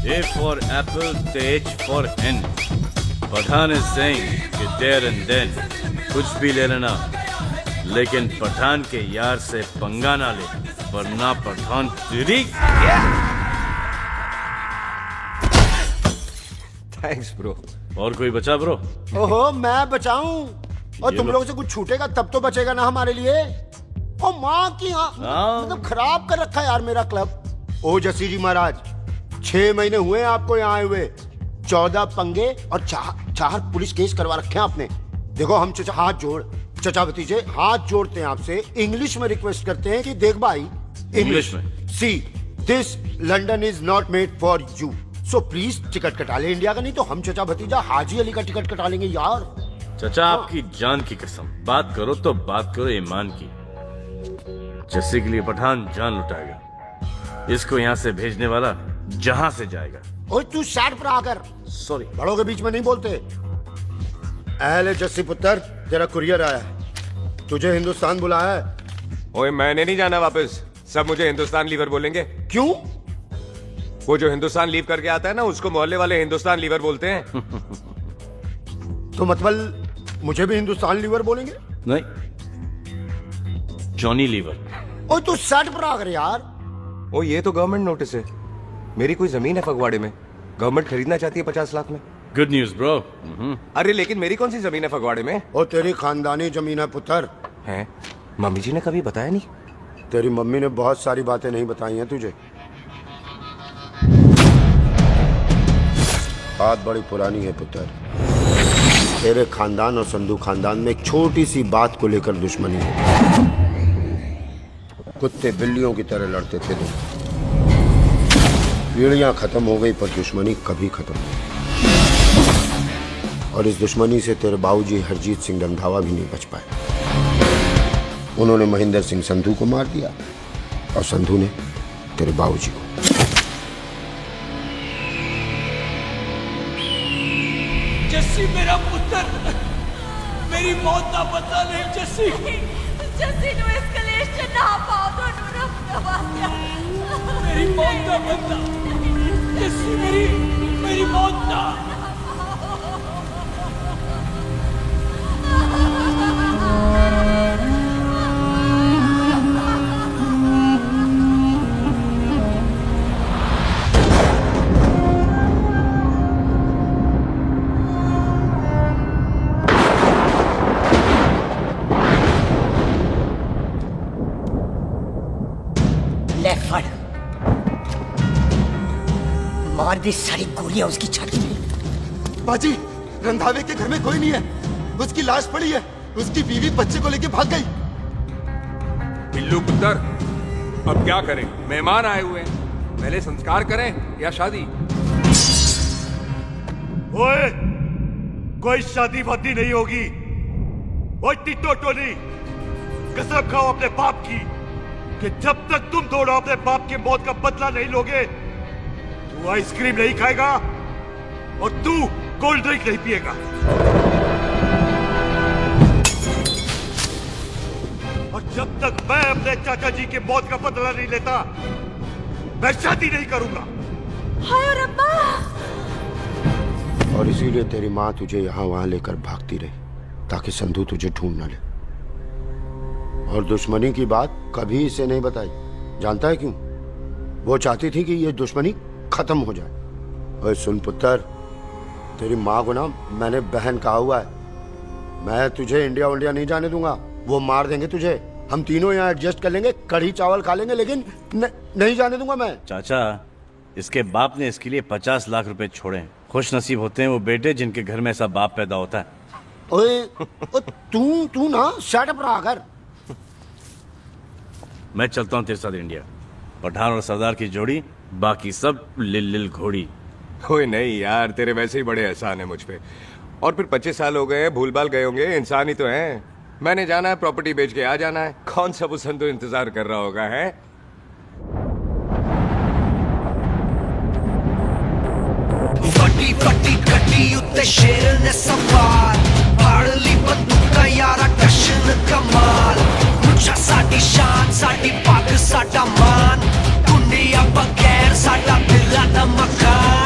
A for apple, the H for hen. Pathan is saying कि there and then कुछ भी ले लेना, लेकिन पठान के यार से पंगा ना ले, वरना पठान तेरी। Thanks bro. और कोई बचा ब्रो? ओहो मैं बचाऊं और तुम लोगों से कुछ छूटेगा तब तो बचेगा ना हमारे लिए। ओ माँ की मतलब खराब कर रखा है यार मेरा क्लब। ओ जसी जी महाराज, 6 महीने हुए हैं आपको यहाँ आए हुए, 14 पंगे और 4 पुलिस केस करवा रखे हैं आपने। देखो हम चचा भतीजे हाथ जोड़ते हैं आपसे, इंग्लिश में रिक्वेस्ट करते हैं कि देख भाई इंग्लिश में see this London is not made for you, so please ticket कटा ले इंडिया का, नहीं तो हम चचा भतीजा हाजी अली का टिकट कटा लेंगे यार। चचा आपकी जान की कसम, बात करो तो बात करो ईमान की। जस्सी के लिए पठान जान लुटाएगा, इसको यहाँ से भेजने वाला जहाँ से जाएगा। ओए तू साइड पर आकर, सॉरी बड़ों के बीच में नहीं बोलते। अहले जस्सी पुत्र, तेरा कुरियर आया है, तुझे हिंदुस्तान बुलाया है। ओए मैंने नहीं जाना वापस, सब मुझे हिंदुस्तान लीवर बोलेंगे। क्यों? वो जो हिंदुस्तान लीव करके आता है ना, उसको मोहल्ले वाले हिंदुस्तान लीवर बोलते हैं। तो मतलब मुझे भी हिंदुस्तान लीवर बोलेंगे? नहीं, जॉनी लीवर। ओए तू साइड पर आकर यार। ओ ये तो गवर्नमेंट नोटिस है, मेरी कोई जमीन है फगवाड़े में, गवर्नमेंट खरीदना चाहती है 50 लाख में। Good news bro. अरे लेकिन मेरी कौन सी जमीन है फगवाड़े में? ओ तेरी खानदानी जमीन है पुत्र। है? मम्मी जी ने कभी बताया नहीं? तेरी मम्मी ने बहुत सारी बातें नहीं बताई हैं तुझे। बात बड़ी पुरानी है पुत्र, तेरे खानदान और संधू खानदान में एक छोटी सी बात को लेकर दुश्मनी है। कुत्ते बिल्लियों की तरह लड़ते थे तुम, पीढ़ियां खत्म हो गई पर दुश्मनी कभी खत्म नहीं। और इस दुश्मनी से तेरे बाबूजी हरजीत सिंह रंधावा भी नहीं बच पाए। उन्होंने महेंद्र सिंह संधू को मार दिया और संधू ने तेरे बाबूजी को। जस्सी मेरा पुत्र, मेरी मौत का पता नहीं। जस्सी नु इस कलेश च ना पाओ तो रब वास्ते मेरी मौत का पता। जस्सी मेरी मौत का। मार दी सारी गोलियां उसकी छाती में। बाजी, रंधावे के घर में कोई नहीं है, उसकी लाश पड़ी है, उसकी बीवी बच्चे को लेके भाग गई। बिल्लू पुत्र, अब क्या करें? मेहमान आए हुए हैं, पहले संस्कार करें या शादी? ओए, कोई शादी वादी नहीं होगी। ओए टिट्टो टोनी, कसम खाओ अपने बाप की कि जब तक तुम दोनों अपने बाप की मौत का बदला नहीं लोगे, तू आइसक्रीम नहीं खाएगा और तू कोल्ड ड्रिंक नहीं पिएगा। और जब तक मैं अपने चाचा जी की मौत का बदला नहीं लेता, मैं शादी नहीं करूंगा। हाय रब्बा। और इसीलिए तेरी माँ तुझे यहाँ वहां लेकर भागती रही, ताकि संधू तुझे ढूंढ न ले। और दुश्मनी की बात कभी इसे नहीं बताई, जानता है क्यों? वो चाहती थी कि ये दुश्मनी खत्म हो जाए। ओए सुन पुत्र, तेरी माँ को ना मैंने बहन कहा हुआ है, मैं तुझे इंडिया नहीं जाने दूंगा। वो मार देंगे तुझे, हम तीनों यहाँ एडजस्ट कर लेंगे, कढ़ी चावल खा लेंगे, लेकिन नहीं जाने दूंगा मैं। चाचा, इसके बाप ने इसके लिए 50 लाख रुपए छोड़े। खुश नसीब होते हैं वो बेटे जिनके घर में ऐसा बाप पैदा होता है। ओए तू ना शट अप रहा कर। मैं चलता हूँ तेरे साथ इंडिया, पठान और सरदार की जोड़ी, बाकी सब लिल घोड़ी। कोई नहीं यार, तेरे वैसे ही बड़े एहसान है मुझ पे। और फिर 25 साल हो गए, भूल भाल गए होंगे, इंसान ही तो हैं। मैंने जाना है, प्रॉपर्टी बेच के आ जाना है। कौन सा वो संधू इंतजार कर रहा होगा? है फटी फटी कटी उत्ते शेर ने सवार फाड़ ली बंदूका यारा टशन कमाल मुझा साडी शान साडी पग साडा मान दुनिया बगैर साडा दिल दा मकान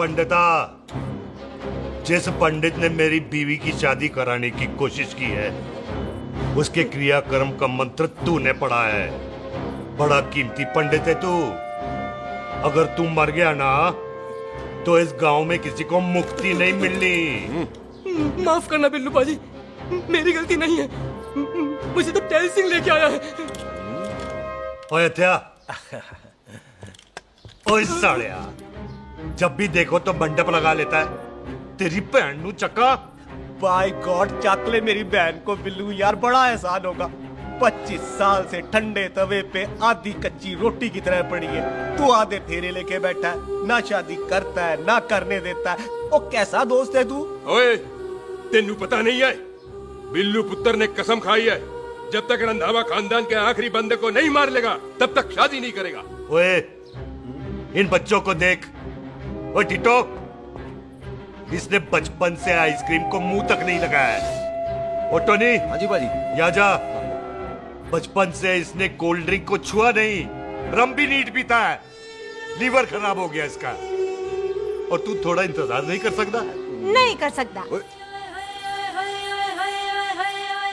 पंडिता, जिस पंडित ने मेरी बीवी की शादी कराने की कोशिश की है, उसके क्रियाकर्म का मंत्र तूने पढ़ा है। बड़ा कीमती पंडित है तू। अगर तू मर गया ना, तो इस गांव में किसी को मुक्ति नहीं मिलनी। माफ करना बिल्लू बाजी, मेरी गलती नहीं है। मुझे तो टहल सिंह लेके आया है। ओए हत्या, ओए सालिया, जब भी देखो तो मंडप लगा लेता है। तेरी भैन नू चक्का। बाय गॉड, चक ले मेरी बहन को बिल्लू। यार बड़ा एहसान होगा। 25 साल से ठंडे तवे पे आधी कच्ची रोटी की तरह पड़ी है। तू आधे फेरे लेके बैठा है, ना शादी करता है ना करने देता है। ओ कैसा दोस्त है तू? ओए, तेनू पता नहीं है, बिल्लू पुत्र ने कसम खाई है, जब तक रंधावा खानदान के आखिरी बंदे को नहीं मार लेगा तब तक शादी नहीं करेगा। ओए, इन बच्चों को देख। ओए टिटो, इसने बचपन से आइसक्रीम को मुंह तक नहीं लगाया है। ओ टोनी। हाँ जी बाजी। या जा। बचपन से इसने कोल्ड ड्रिंक को छुआ नहीं, रम भी नीट पीता है। लीवर खराब हो गया इसका। और तू थोड़ा इंतजार नहीं कर सकता? नहीं कर सकता।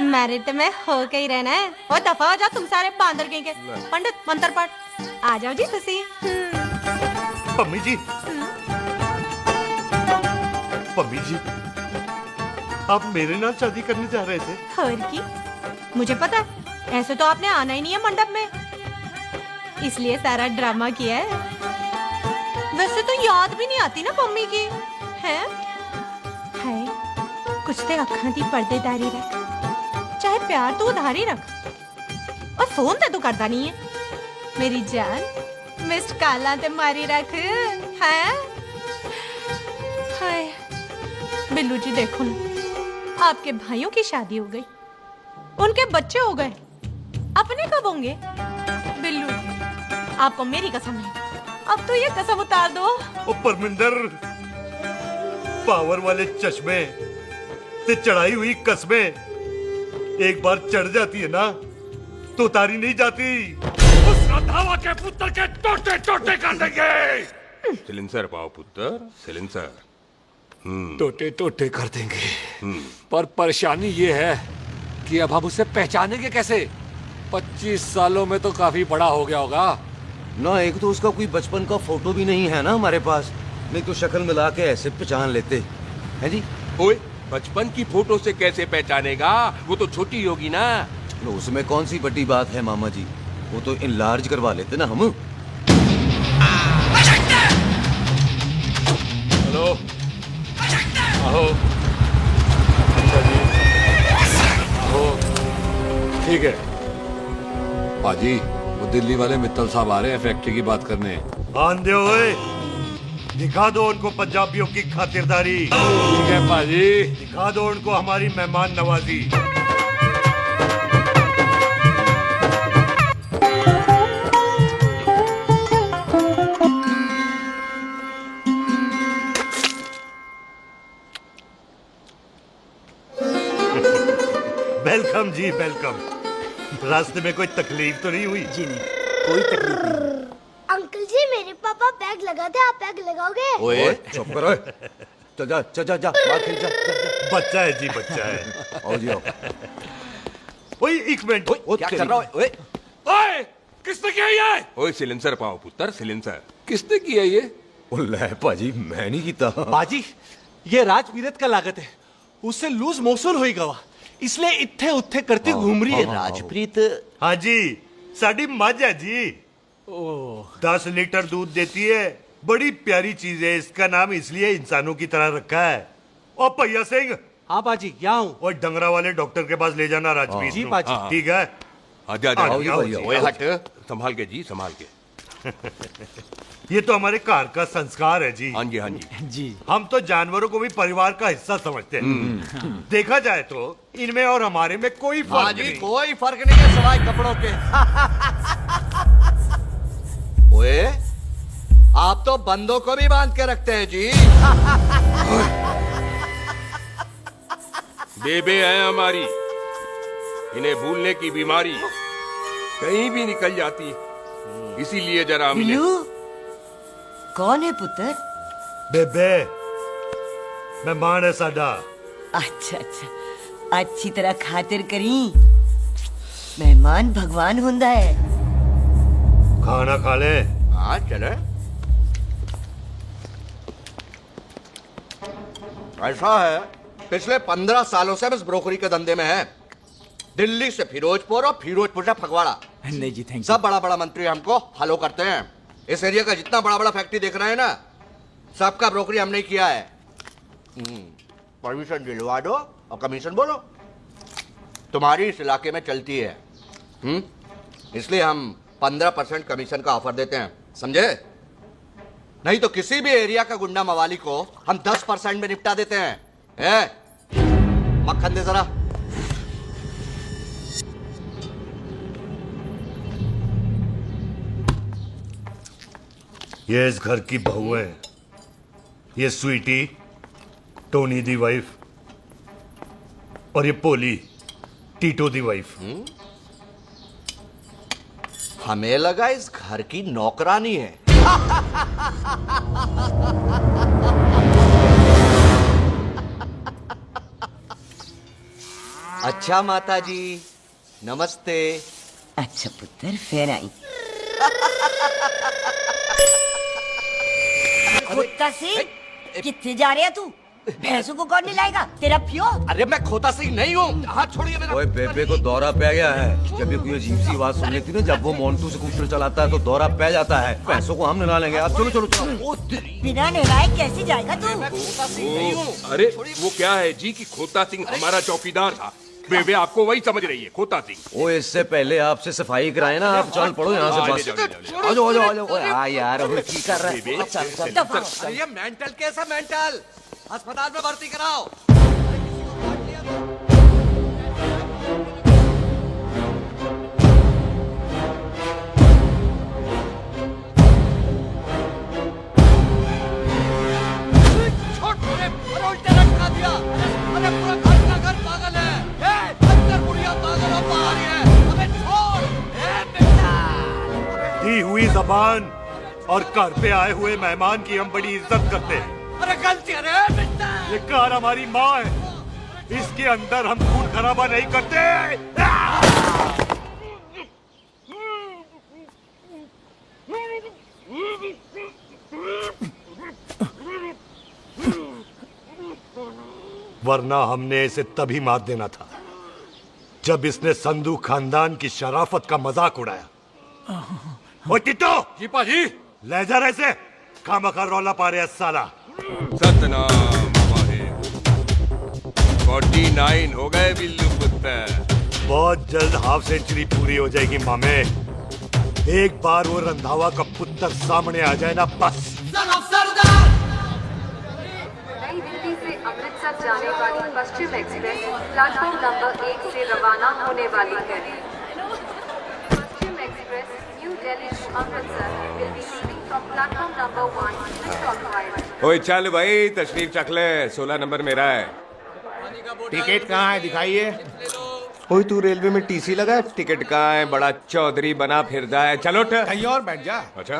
मैरिट में हो के ही रहना है। और दफा हो जाओ तुम सारे बांदर कहीं के। पंडित मंत्र पढ़। आ जाओ जी तुसी। पम्मी जी, पम्मी जी, आप मेरे नाल शादी करने जा रहे थे? और की मुझे पता है, ऐसे तो आपने आना ही नहीं है मंडप में, इसलिए सारा ड्रामा किया है। वैसे तो याद भी नहीं आती ना मम्मी की है। कुछ ते अखां दी पर्देदारी रख, चाहे प्यार तू उधारी रख। और फोन ते तू करता नहीं है। मेरी जान मिस्ड काला ते मारी रख है। हाय बिल्लू जी, देखो ना, आपके भाइयों की शादी हो गई, उनके बच्चे हो गए, अपने कब होंगे? बिल्लू, आपको मेरी कसम है, अब तो ये कसम उतार दो। ओ परमिंदर, पावर वाले चश्मे ते चढ़ाई हुई कस्में एक बार चढ़ जाती है ना, तो उतारी नहीं जाती। उस रंधावा के पुत्र के टोटे टोटे कर देंगे। सिलेंसर पाओ पुत्र, सिलेंसर। टोटे टोटे कर देंगे। पर परेशानी ये है कि अब हम उसे पहचानेंगे कैसे? 25 सालों में तो काफी बड़ा हो गया होगा ना। एक तो उसका कोई बचपन का फोटो भी नहीं है ना हमारे पास, नहीं तो शक्ल मिला के ऐसे पहचान लेते हैं जी। ओए, बचपन की फोटो से कैसे पहचानेगा? वो तो छोटी होगी ना। लो, उसमें कौन सी बड़ी बात है मामा जी, वो तो इनलार्ज करवा लेते ना हम। हेलो, आओ। अच्छा जी, आओ। ठीक है पाजी, वो दिल्ली वाले मित्तल साहब आ रहे हैं फैक्ट्री की बात करने। आंधे हुए, दिखा दो उनको पंजाबियों की खातिरदारी। ठीक है पाजी, दिखा दो उनको हमारी मेहमान नवाजी। वेलकम जी, वेलकम। रास्ते में कोई तकलीफ तो नहीं हुई? जी नहीं, कोई तकलीफ नहीं। अंकल जी, मेरे पापा पैग लगाते, आप पैग लगाओगे? ओए चुप करो। चल जा चल जा जा, बाहर खेल जा, जा। बच्चा है जी, बच्चा है। आओ जी आओ। ओए एक मिनट। क्या कर रहा है? ओए ओए, किसने किया ये? ओए सिलेंसर पाओ पुत्र, सिलेंसर। किसने किया ये? ले पाजी, मैं नहीं कीता। बाजी, ये राजपीरत का लागत है, उससे लूज मोशन हुई गवा, इसलिए इत्थे उत्थे करती घूम रही है। राजप्रीत? हाँ जी, साड़ी मझ है जी। 10 लीटर दूध देती है, बड़ी प्यारी चीज है। इसका नाम इसलिए इंसानों की तरह रखा है। और भैया सिंह। हाँ बाजी, यहाँ हूँ। और डंगरा वाले डॉक्टर के पास ले जाना राजपीत। जी बाजी। ठीक है। आजा ओए हट, संभाल के जी, संभाल के। ये तो हमारे घर का संस्कार है जी। हाँ जी, हाँ जी जी। हम तो जानवरों को भी परिवार का हिस्सा समझते हैं। देखा जाए तो इनमें और हमारे में कोई फर्क नहीं। कोई फर्क नहीं है सिवाय कपड़ों के। ओए, आप तो बंदों को भी बांध के रखते हैं जी। बेबे है हमारी, इन्हें भूलने की बीमारी कहीं भी निकल जाती, इसीलिए जरा बिल्लू, कौन है पुत्र? बेबे मेहमान है साडा। अच्छा अच्छा अच्छी तरह खातिर करी। मेहमान भगवान हुंदा है। खाना खा ले। हाँ चले। ऐसा है, पिछले 15 सालों से हम इस ब्रोकरी के धंधे में हैं। दिल्ली से फिरोजपुर और फिरोजपुर से फगवाड़ा। नहीं जी थैंक सब बड़ा बड़ा मंत्री हमको फॉलो करते हैं। इस एरिया का जितना बड़ा बड़ा फैक्ट्री देख रहे हैं ना, सबका ब्रोकरी हमने किया है। परमिशन दिलवा दो और कमीशन बोलो। तुम्हारी इस इलाके में चलती है, इसलिए हम 15% कमीशन का ऑफर देते हैं, समझे? नहीं तो किसी भी एरिया का गुंडा मवाली को हम 10% में निपटा देते हैं। मक्खन दे जरा। ये इस घर की बहू है। ये स्वीटी, टोनी दी वाइफ, और ये पोली, टीटो दी वाइफ। हमें लगा इस घर की नौकरानी है। अच्छा माता जी, नमस्ते। अच्छा पुत्र फिर आई। कुत्ता सिंह कितने जा रहे है तू? भैंसों को कौन लाएगा? तेरा प्यो? अरे मैं खोता सिंह नहीं हूँ। हाथ छोड़िए मेरा। ओए बेबे को दौरा पै गया है। जब भी कोई अजीब सी आवाज सुन लेती ना, जब वो मोंटू स्कूटर चलाता है तो दौरा पै जाता है। पैसों को हम निला लेंगे। आप चलो चलो चलो। बिना नहलाए कैसे जाएगा तू? अरे वो क्या है जी कि खोता सिंह हमारा चौकीदार था। बेबे आपको वही समझ रही है, खोता सिंह। ओ इससे पहले आपसे सफाई कराए ना, आप चल पड़ो यहाँ से बस। आ जाओ आ जाओ आ जाओ। ओए हाँ यार, अब की कर रहा है? चल चल। ये मेंटल कैसा मेंटल? अस्पताल में भर्ती कराओ। दी हुई जबान और घर पे आए हुए मेहमान की हम बड़ी इज्जत करते हैं। अरे गलती है ये कार हमारी माँ है, इसके अंदर हम खून खराबा नहीं करते। वरना हमने इसे तभी मार देना था जब इसने संधू खानदान की शराफत का मजाक उड़ाया। ओ टिट्टो जी पाजी, ले जा रहे से खामखा रौला पा रहे साला। सतनाम वाहे 49 हो गए बिल्लू पुत्र। बहुत जल्द हाफ सेंचुरी पूरी हो जाएगी मामे। एक बार वो रंधावा का पुत्र सामने आ जाए ना, बस। नई दिल्ली से अमृतसर जाने वाली पश्चिम एक्सप्रेस प्लेटफॉर्म नंबर 1 से रवाना होने वाली है। Paschim Express New Delhi to Amritsar will be leaving from platform number 1 switch. ओए चल भाई, तशरीफ चख ले। 16 नंबर मेरा है। टिकट कहाँ है? दिखाइए। ओए तू रेलवे में टीसी लगा है? टिकट कहाँ है? बड़ा चौधरी बना फिरदा है। चलो उठ। कहीं और बैठ जा। अच्छा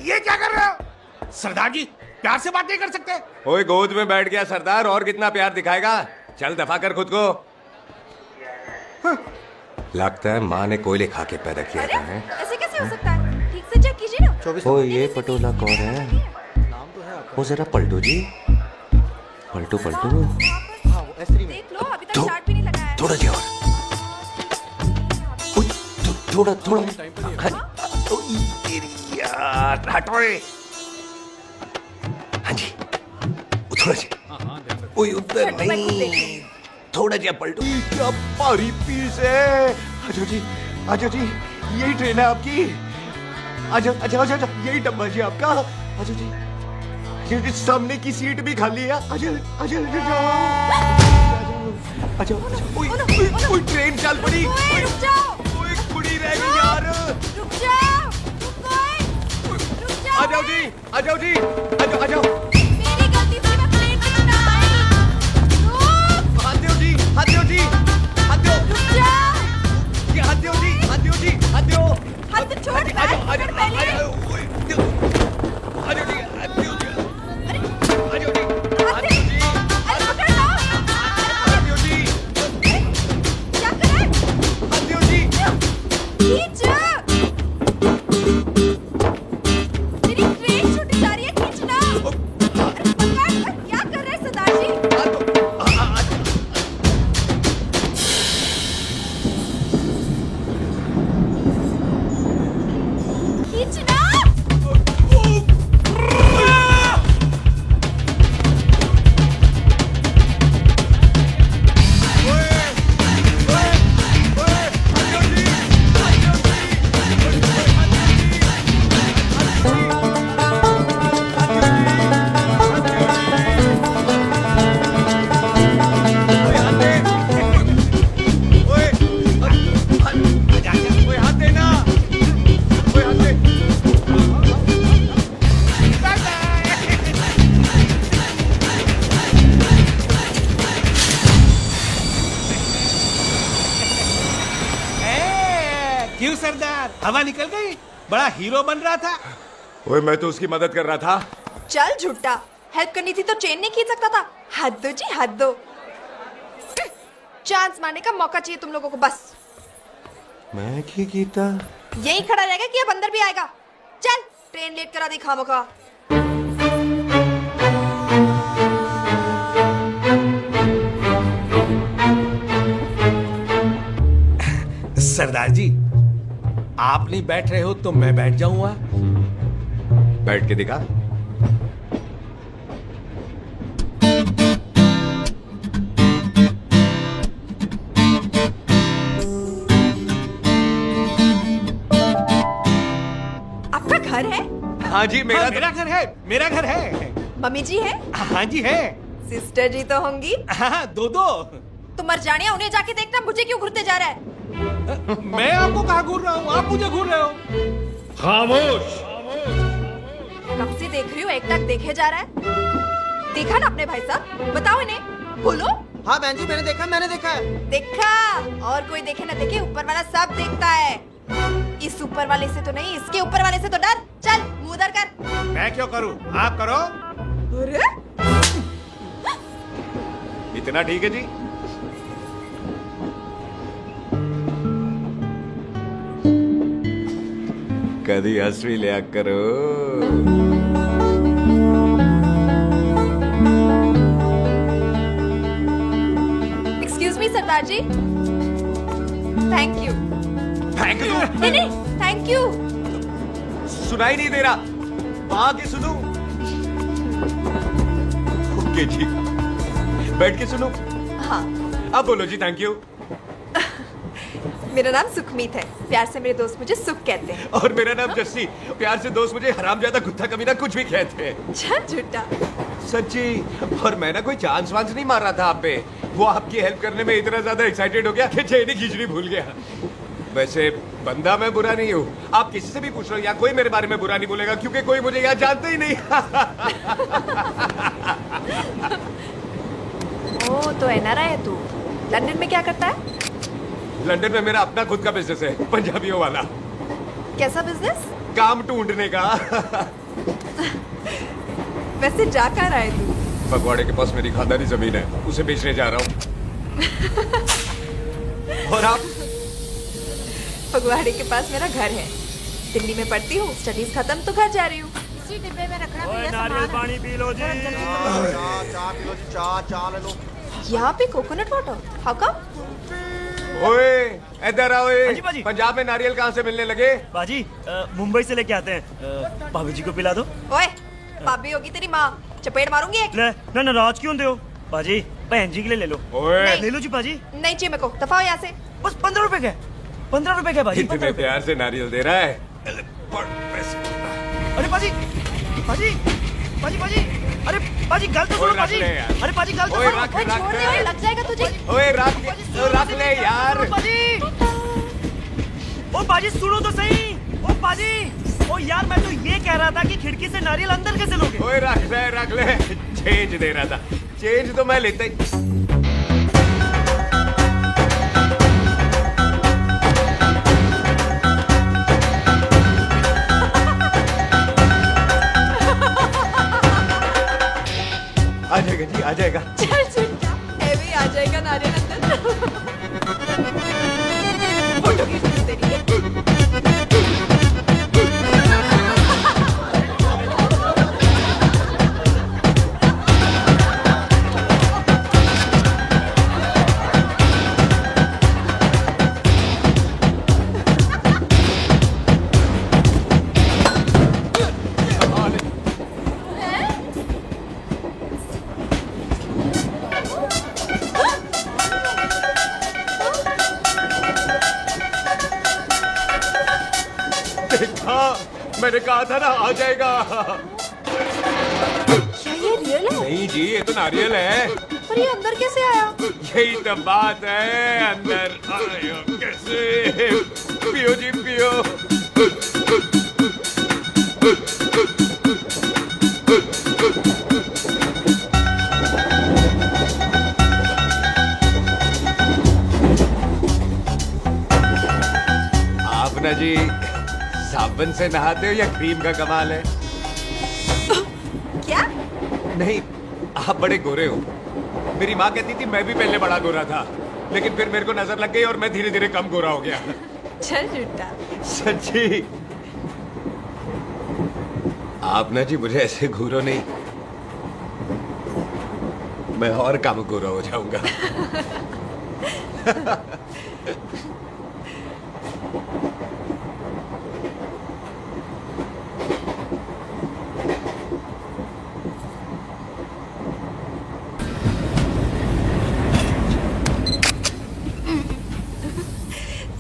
ये क्या कर रहे हो? सरदार जी प्यार से बात नहीं कर सकते? ओए गोद में बैठ गया सरदार, और कितना प्यार दिखाएगा? चल दफा कर खुद को। लगता है माँ ने कोयले खा के पैदा किया था। ऐसे कैसे हो सकता है? ठीक से चेक कीजिए ना। ओ ये पटोला कौन है? वो जरा पलटू जी, पलटू पलटू। देख लो, अभी तक चार्ट भी नहीं लगाया है। थोड़ा जी और। थोड़ा थोड़ा। तेरी यार हटो। हाँ जी, थोड़ा जी। ओए उधर नहीं, थोड़ा जी पलटू। क्या भारी पीस है। आजो जी, आजो जी, यही ट्रेन है आपकी। आजो आजो आजो, यही डब्बा जी आपका। आजो जी, ये सामने की सीट भी खाली है। आजो आजो आजो। ओए ट्रेन चल पड़ी। रुक जाओ। ओए कुड़ी रह गई यार। रुक जाओ। रुक जाओ। आ जाओ जी, आ जाओ जी, आ जाओ आ जाओ। मेरी गलती थी, मैं प्लेन में ना आई। रुक। हाथ दो जी, हाथ दो जी, हाथ दो। रुक जाओ। ये हाथ दो जी, हाथ दो जी, हाथ दो। हाथ छोड़। आ जाओ आ जाओ। सरदार, हवा निकल गई? बड़ा हीरो बन रहा था। ओए मैं तो उसकी मदद कर रहा था। चल झूठा, हेल्प करनी थी तो चेन नहीं खींच सकता था। हद दो जी, हद दो। चांस मारने का मौका चाहिए तुम लोगों को बस। मैं की कीता यही खड़ा रहेगा कि अब अंदर भी आएगा? चल, ट्रेन लेट करा दी खामोखा। सरदार जी, आप नहीं बैठ रहे हो तो मैं बैठ जाऊंगा। बैठ के दिखा। आपका घर है? हाँ जी, मेरा घर है, मेरा घर है। मम्मी जी है? हाँ जी है। सिस्टर जी तो होंगी? हाँ, दो। तुम मर जाने, उन्हें जाके देखना मुझे क्यों घूरते जा रहा है। मैं आपको कहाँ घूर रहा हूँ? आप मुझे घूर रहे हो। खामोश। कब से देख रही हूँ, एकटक देखे जा रहा है। देखा ना अपने भाई साहब, बताओ इन्हें, बोलो। हाँ बहन जी, मैंने देखा है। देखा? और कोई देखे ना देखे, ऊपर वाला सब देखता है। इस ऊपर वाले से तो नहीं, इसके ऊपर वाले से तो डर। चल मुंह उधर कर। मैं क्यों करूँ? आप करो। अरे इतना ठीक है जी। कभी हंसवी लिया करो। Excuse me Sardar ji. Thank you. Thank you? नहीं, थैंक यू। सुनाई नहीं दे रहा, वहां की सुनू। ओके जी, बैठ के सुनो। हाँ। अब बोलो जी थैंक यू। मेरा नाम सुखमीत है, प्यार से मेरे दोस्त मुझे सुख कहते हैं। और मेरा नाम जस्सी, प्यार से दोस्त मुझे हरामजादा, कुत्ता कमीना कुछ भी कहते हैं। चल झूठा। सच्ची। और मैं ना कोई चांस वांस नहीं मार रहा था आप पे, वो आपकी हेल्प करने में इतना ज्यादा एक्साइटेड हो गया कि चेन खींचनी भूल गया। वैसे बंदा मैं बुरा नहीं हूँ, आप किसी से भी पूछ लो, यहाँ कोई मेरे बारे में बुरा नहीं बोलेगा, क्योंकि कोई मुझे यहाँ जानता ही नहीं। ओ तो एनआरआई है तू। लंदन में क्या करता है? लंदन में मेरा अपना खुद का बिजनेस है, पंजाबियों वाला। कैसा बिजनेस? काम ढूंढने का। वैसे जा कर आए तू? फगवाड़े के पास मेरी खानदानी जमीन है, उसे बेचने जा रहा हूँ। और आप? फगवाड़े के पास मेरा घर है, दिल्ली में पढ़ती हूँ, स्टडीज खत्म तो घर जा रही हूँ। इसी डिब्बे में रखना भैया। नारियल पानी पी लो जी। चाय पी लो जी, चाय ले लो। यहाँ पे कोकोनट वाटर? How come? ओए इधर आओ। पंजाब में नारियल कहाँ से मिलने लगे? बाजी मुंबई से लेके आते हैं, भाभी जी को पिला दो। ओए भाभी होगी तेरी माँ, चपेट मारूंगी एक। ले ना नाराज क्यों हो बाजी, बहन जी के लिए ले लो। ओए ले लो जी बाजी। नहीं चाहिए मेरे को, दफा हो यहाँ से। बस 15 रुपए के, 15 रुपए के बाजी। इतने प्यार से नारियल दे रहा है। अरे बाजी, बाजी, बाजी, बाजी, अरे बाजी गल तो सुनो बाजी। अरे बाजी गल तो सुनो। छोड़ दे, लग जाएगा तुझे। ओए रख ले यार। बाजी, ओ बाजी सुनो तो सही। ओ बाजी, ओ यार मैं तो ये कह रहा था कि खिड़की से नारियल अंदर कैसे लोगे? ओए रख ले। चेंज दे रहा था, चेंज तो मैं लेता ही। आ जाएगा जी, आ जाएगा। चल झूठा, हैवी आ जाएगा नारियल अंदर। फोटो खींच तेरी। मैंने कहा था ना आ जाएगा। क्या ये रियल है? नहीं जी, ये तो नारियल है। पर ये अंदर कैसे आया? यही तो बात है, अंदर आया कैसे? पियो जी पियो। भावना जी साबुन से नहाते हो या क्रीम का कमाल है? क्या? नहीं, आप बड़े गोरे हो। मेरी माँ कहती थी मैं भी पहले बड़ा गोरा था, लेकिन फिर मेरे को नजर लग गई और मैं धीरे धीरे कम गोरा हो गया। चल झूठा। सच्ची? आप ना जी मुझे ऐसे घूरो नहीं, मैं और कम गोरा हो जाऊंगा।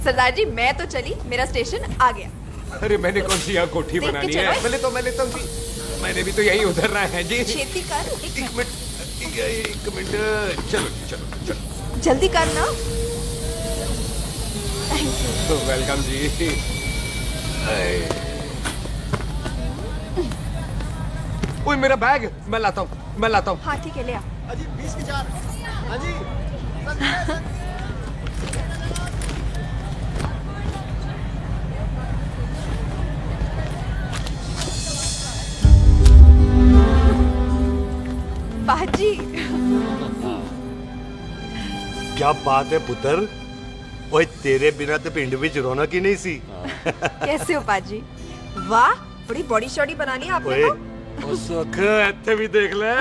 सरदार जी मैं तो चली, मेरा स्टेशन आ गया। अरे मैंने कौन सी यहाँ कोठी बनानी है? पहले तो मैं लेता हूँ जी। मैंने भी तो यही उतरना है जी। छेती कर। एक मिनट। चलो चलो चलो। जल्दी करना। तो वेलकम जी। ओए मेरा बैग मैं लाता हूँ। हाँ ठीक है ले आ। अजी 20 के 4। हाँ जी। पाजी। क्या बात है पुत्र? ओए तेरे बिना तो पिंड विच रौनक ही नहीं सी। कैसे हो पाजी? वाह बड़ी बॉडी शॉडी बना ली आपने तो। ओ सुख इत्थे भी देख ले।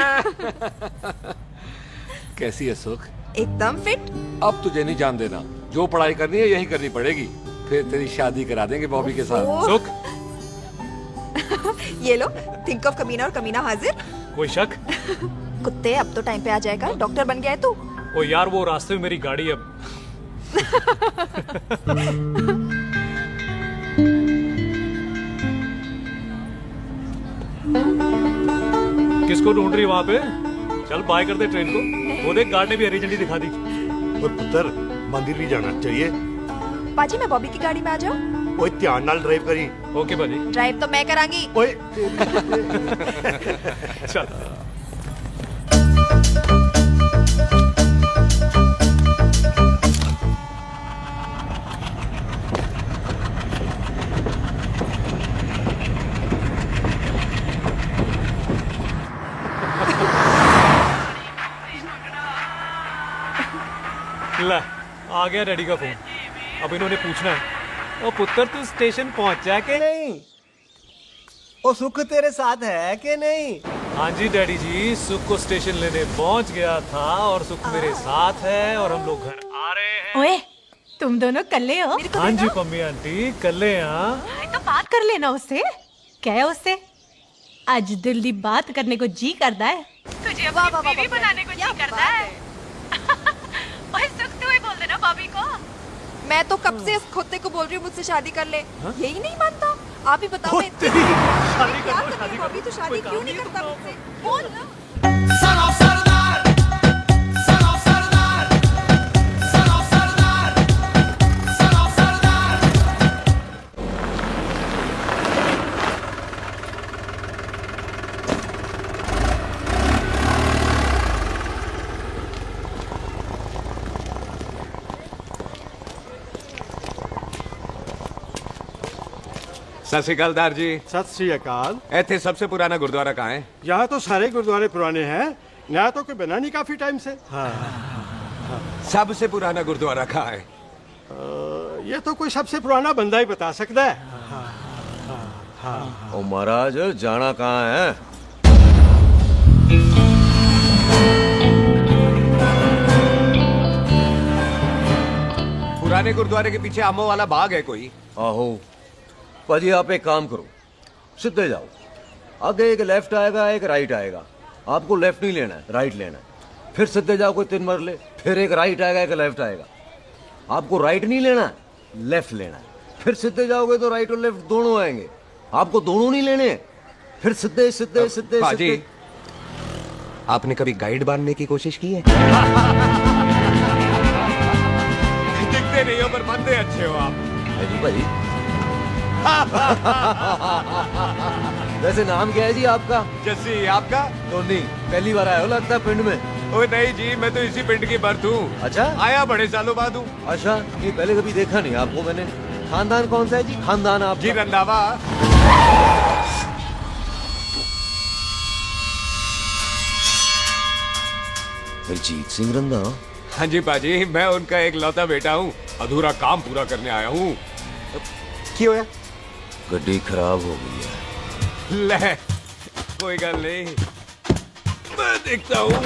कैसी है सुख? एकदम फिट। अब तुझे नहीं जान देना, जो पढ़ाई करनी है यही करनी पड़ेगी, फिर तेरी शादी करा देंगे बॉबी के साथ। सुख ये लो, थिंक ऑफ कमीना और कमीना हाजिर। कोई शक? कुत्ते अब तो टाइम पे आ जाएगा, डॉक्टर बन गया है तू। ओ यार वो रास्ते में मेरी गाड़ी अब। किसको ढूंढ रही वहां पे? चल बाय कर दे ट्रेन को। वो देख गार्ड ने भी हरी झंडी दिखा दी। और पुत्र मंदिर भी जाना चाहिए। पाजी मैं बॉबी की गाड़ी में आ जाऊं? ओए ध्यान नाल ड्राइव करी। ओके बाजी। ड्राइव तो मैं करांगी। ओए चल। ला आ गया डैडी का फोन। अब इन्होंने पूछना है, ओ पुत्र तू स्टेशन पहुंचा के नहीं? ओ सुख तेरे साथ है कि नहीं? हाँ जी डैडी जी, सुख को स्टेशन लेने पहुंच गया था और सुख मेरे साथ है और हम लोग घर आ रहे हैं। ओए तुम दोनों कल्ले हो? हाँ जी पम्मी आंटी कल्ले। यहाँ तो बात कर लेना उससे। क्या है उससे? आज दिल दी बात करने को जी करता है। तुझे अपनी बीवी बनाने को जी करता है। ओए सुख तू ही बोल देना बॉबी को। मैं तो कब से इस खोते को बोल रही हूँ मुझसे शादी कर ले। यही नहीं मानता। आप ही बताओ मैं शादी क्या करूँ? बॉबी तो शादी क्यों नहीं करता मुझसे? बोल ना। सत श्री अकाल दार जी। सत श्री अकाल। ऐथे सबसे पुराना गुरुद्वारा कहाँ है? यहाँ तो सारे गुरुद्वारे पुराने हैं, नया तो कोई बना नहीं काफी टाइम से। हाँ। सबसे पुराना गुरुद्वारा कहाँ है? ये तो कोई सबसे पुराना बंदा ही बता सकता है। ओ महाराज जाना कहाँ है? पुराने गुरुद्वारे के पीछे आमों वाला बाग है कोई? आहो पाजी आप एक काम करो, सीधे जाओ, आगे एक लेफ्ट आएगा एक राइट आएगा, आपको लेफ्ट नहीं लेना है राइट लेना है। फिर सीधे जाओ कोई 3 मरले, फिर एक राइट आएगा एक लेफ्ट आएगा, आपको राइट नहीं लेना है लेफ्ट लेना है। फिर सीधे जाओगे तो राइट और लेफ्ट दोनों आएंगे, आपको दोनों नहीं लेने। फिर सीधे सीधे सीधे पाजी आपने कभी गाइड बांधने की कोशिश की है? दिखते नहीं हो पर बंदे अच्छे हो आप। जी भाई। वैसे नाम क्या है जी आपका? जस्सी। आपका? टोनी। पहली बार आए हो लगता है पिंड में। ओए नहीं जी, मैं तो इसी पिंड की बर्थ हूँ। अच्छा? आया बड़े सालों बाद हूँ। अच्छा, ये पहले कभी देखा नहीं आपको मैंने। खानदान कौन सा है जी? खानदान आप जी रंधावा। रजीत सिंह रंधावा? हाँ जी बाजी, मैं उनका एक लौता बेटा हूँ। अधूरा काम पूरा करने आया हूँ। क्यों है? गड्डी खराब हो गई है। ले, कोई गल नहीं, मैं देखता हूँ।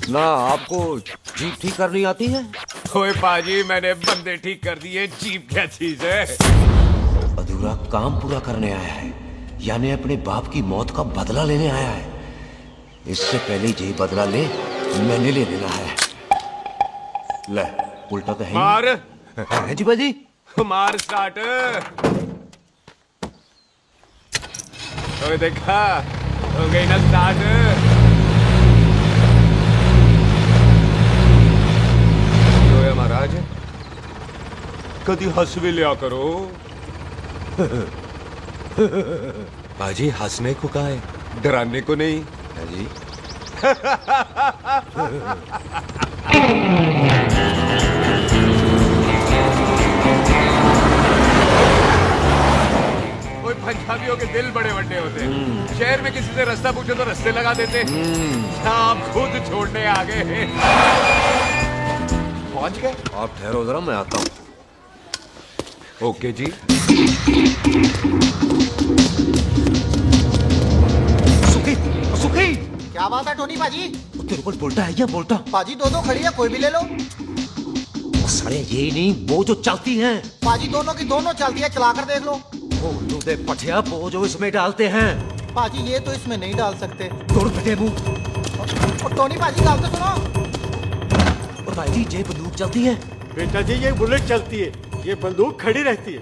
ना आपको जीप ठीक करनी आती है? ओए पाजी, मैंने बंदे ठीक कर दिए, जीप क्या चीज है? अधूरा काम पूरा करने आया है, यानी अपने बाप की मौत का बदला लेने आया है। इससे पहले ये बदला ले मैंने ले लेना है। ले, उल्टा तो है ही। मार है जी बाजी। मार स्टार्ट। ओए देखा, हो गई ना स्टार्ट। महाराज, कभी हंस भी लिया करो। बाजी, हंसने को कहा है, डराने को नहीं है जी। कोई पंजाबियों के दिल बड़े बड़े होते हैं। शहर में किसी से रास्ता पूछो तो रास्ते लगा देते। आप खुद छोड़ने आ गए। पहुंच गए? आप ठहरो जरा, मैं आता हूं। ओके जी। सुखी, सुखी। क्या बात है टोनी पाजी? तेरे को बोलता है या बोलता? पाजी दो खड़ी है, कोई भी ले लो। सारे यही नहीं, वो जो चलती हैं। पाजी दोनों की दोनों चलती है, चला कर देख लो। वो दे पठिया, वो जो इसमें डालते हैं। पाजी ये तो इसमें नहीं डाल सकते। तोड़ फटे मुंह। टोनी पाजी गाल तो सुनो। और भाई जी, ये बंदूक चलती है? बेटा जी, ये बुलेट चलती है, ये बंदूक खड़ी रहती है।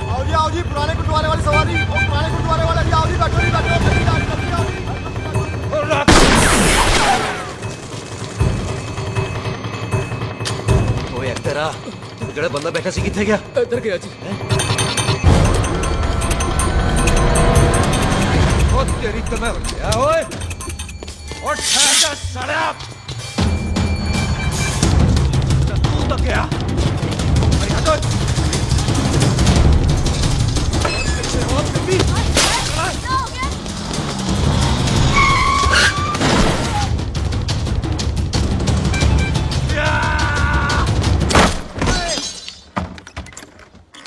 आओ जी, पुराने गुरुद्वारे वाली सवारी। पुराने गुरुद्वारे वाले आओ जी, बैठो जी, बैठो। ओए तेरा जेड़ा बंदा बैठा सी किथे गया? इधर गया जी। ओ तेरी तो मैं ओए और ठहर साला। तू तो क्या? अरे हटो।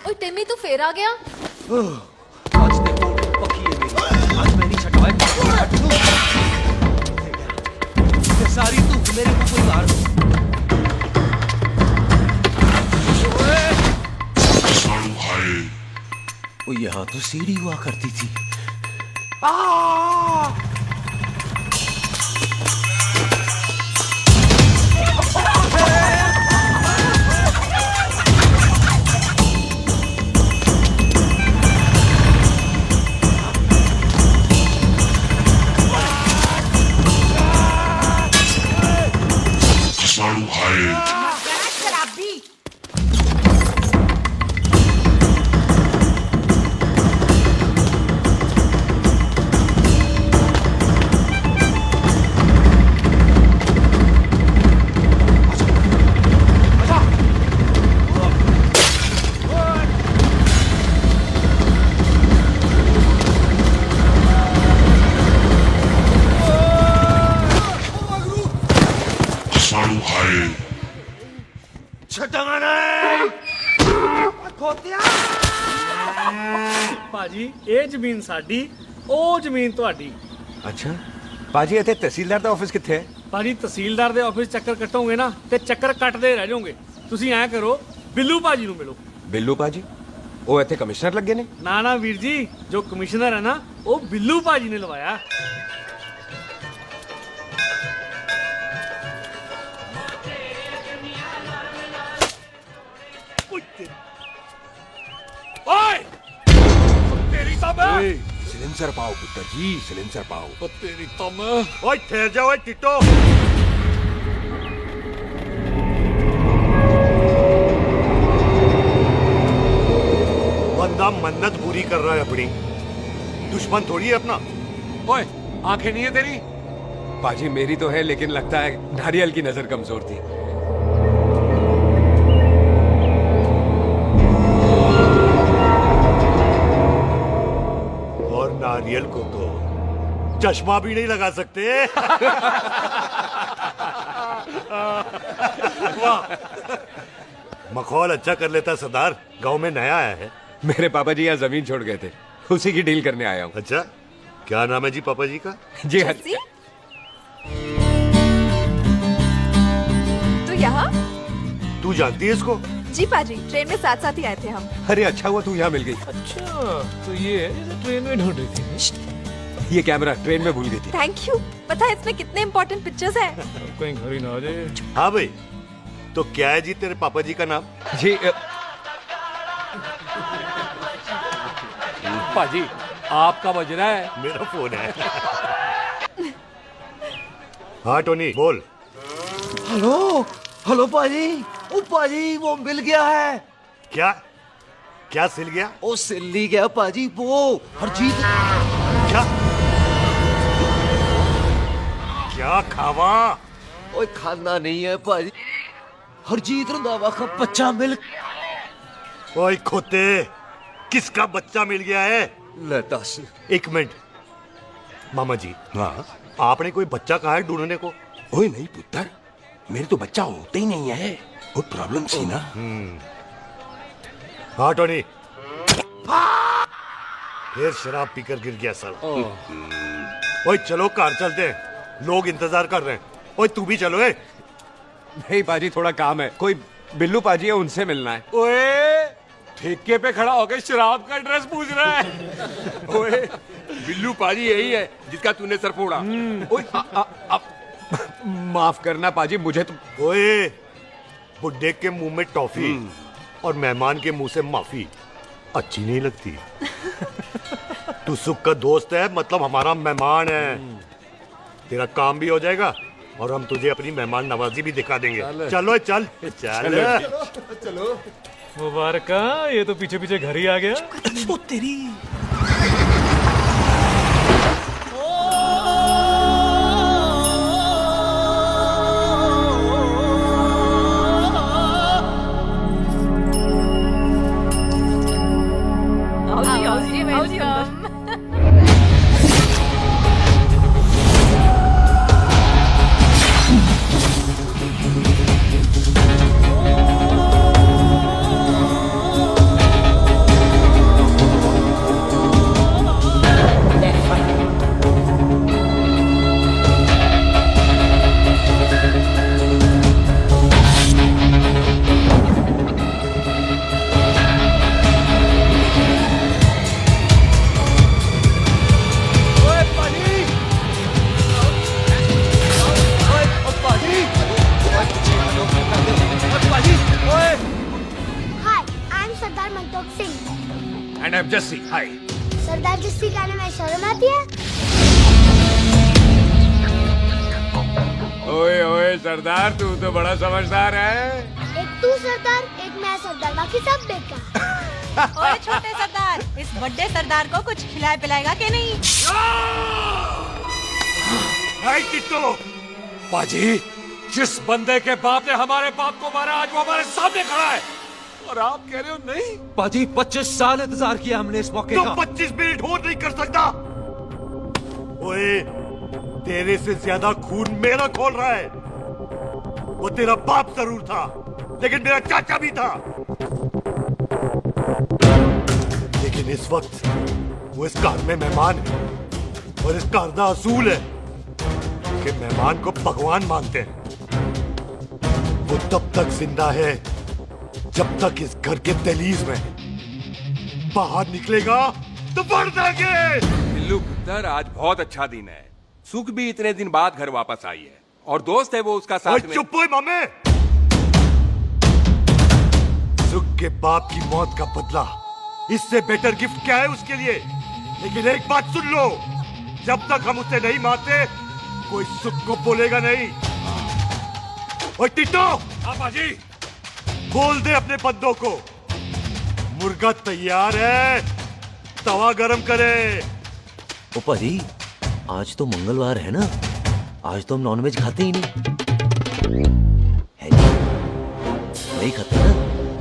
ओए टिम्मी, तू फिर आ गया? आज देखो पक्की है मेरी। आज मैं नहीं छटवाए। ये सारी तू मेरे को कोई मार। वो यहाँ तो सीढ़ी हुआ करती थी। ਭਾਜੀ ਇਹ ਜ਼ਮੀਨ ਸਾਡੀ, ਉਹ ਜ਼ਮੀਨ ਤੁਹਾਡੀ। ਅੱਛਾ ਬਾਜੀ, ਇੱਥੇ ਤਹਿਸੀਲਦਾਰ ਦਾ ਆਫਿਸ ਕਿੱਥੇ ਹੈ? ਭਾਜੀ ਤਹਿਸੀਲਦਾਰ ਦੇ ਆਫਿਸ ਚੱਕਰ ਕੱਟੋਗੇ ਨਾ ਤੇ ਚੱਕਰ ਕੱਟਦੇ ਰਹਿ ਜਾਓਗੇ। ਤੁਸੀਂ ਐਂ ਕਰੋ, ਬਿੱਲੂ ਭਾਜੀ ਨੂੰ ਮਿਲੋ। ਬਿੱਲੂ ਭਾਜੀ? ਉਹ ਇੱਥੇ ਕਮਿਸ਼ਨਰ ਲੱਗੇ ਨੇ? ਨਾ ਨਾ ਵੀਰ ਜੀ, ਜੋ ਕਮਿਸ਼ਨਰ ਹੈ ਨਾ, ਉਹ ਬਿੱਲੂ ਭਾਜੀ ਨੇ ਲਵਾਇਆ। ओए! तेरी तब सिलेंसर पाओ पुत्र जी, सिलेंसर पाओ। तेरी तम। ओए ठहर जाओ टिट्टो। बंदा मन्नत पूरी कर रहा है अपनी, दुश्मन थोड़ी है अपना। ओए, आंखें नहीं है तेरी? बाजी मेरी तो है, लेकिन लगता है नारियल की नजर कमजोर थी। और नारियल को तो चश्मा भी नहीं लगा सकते। वाह, मखौल अच्छा कर लेता सरदार। गांव में नया आया है। मेरे पापा जी यहाँ जमीन छोड़ गए थे, उसी की डील करने आया हूँ। अच्छा, क्या नाम है जी पापा जी का? जी हर तू यहाँ? तू जानती है इसको? जी पाजी, ट्रेन में साथ साथ ही आए थे हम। अरे अच्छा हुआ तू यहाँ मिल गई। अच्छा, तो ये है जिसे ट्रेन में ढूंढ रही थी। ये कैमरा ट्रेन में भूल गई थी। Thank you. पता है इसमें कितने इम्पोर्टेंट पिक्चर्स हैं? कहीं घर ही ना आ जाए। हाँ भाई, तो क्या है जी तेरे पापा जी का नाम? जी पाजी, आपका बज रहा है। मेरा फोन है। हाँ टोनी बोल। हेलो हेलो पाजी। ओ पाजी, वो मिल गया है। क्या क्या सिल गया? ओ सिल्ली गया पाजी, वो हरजीत। क्या क्या खावा? ओए खाना नहीं है पाजी, हरजीत रंधावा का बच्चा मिल। ओए खोते, किसका बच्चा मिल गया है? ले दस। एक मिनट मामा जी। हाँ, आपने कोई बच्चा कहा है ढूंढने को? ओए नहीं पुत्र, मेरे तो बच्चा होते ही नहीं है। वो प्रॉब्लम थी ना। हाँ टोनी, फिर शराब पीकर गिर गया साला। ओए चलो कार चलते हैं, लोग इंतजार कर रहे हैं। ओए तू भी चलो। नहीं पाजी, थोड़ा काम है। कोई बिल्लू पाजी है, उनसे मिलना है। ओए, ठेके पे खड़ा होकर शराब का एड्रेस पूछ रहा है। ओए, बिल्लू पाजी यही है जिसका तूने सर फोड़ा। ओए, माफ करना पाजी, मुझे तो। ओए, बुड्ढे के मुंह में टॉफी और मेहमान के मुंह से माफी अच्छी नहीं लगती। तू सुख का दोस्त है, मतलब हमारा मेहमान है। तेरा काम भी हो जाएगा और हम तुझे अपनी मेहमान नवाजी भी दिखा देंगे। चलो चल चलो। मुबारक, ये तो पीछे पीछे घर ही आ गया। ओ तेरी। And I'm Jesse. Hi. सरदार जस्सी कहने में शर्म आती है? ओए ओए सरदार, तू तो बड़ा समझदार है। एक तू सरदार, एक मैं सरदार, बाकी सब बेकार। ओए छोटे सरदार, इस बड़े सरदार को कुछ खिलाए पिलाएगा कि नहीं? टिट्टो, पाजी, जिस बंदे के बाप ने हमारे बाप को मारा, आज वो हमारे सामने खड़ा है और आप कह रहे हो नहीं? पाजी 25 साल इंतजार किया हमने इस मौके का। 25 मिनट और नहीं कर सकता। ओए, तेरे से ज्यादा खून मेरा खोल रहा है। वो तेरा बाप जरूर था, लेकिन मेरा चाचा भी था। लेकिन इस वक्त वो इस कार में मेहमान है और इस कार का असूल है कि मेहमान को भगवान मानते हैं। वो तब तक जिंदा है जब तक इस घर के दहलीज में बाहर निकलेगा तो बढ़ देंगे। बिल्लू पुत्र, आज बहुत अच्छा दिन है। सुख भी इतने दिन बाद घर वापस आई है और दोस्त है वो उसका साथ में। चुप हो मामे। सुख के बाप की मौत का बदला, इससे बेटर गिफ्ट क्या है उसके लिए? लेकिन एक बात सुन लो, जब तक हम उसे नहीं मारते कोई सुख को बोलेगा नहीं। ओए टिट्टो, पाजी, बोल दे अपने बंदों को मुर्गा तैयार है, तवा गरम करे। ओ पाजी, आज तो मंगलवार है ना, आज तो हम नॉनवेज खाते ही नहीं। है जी? नहीं खाते ना?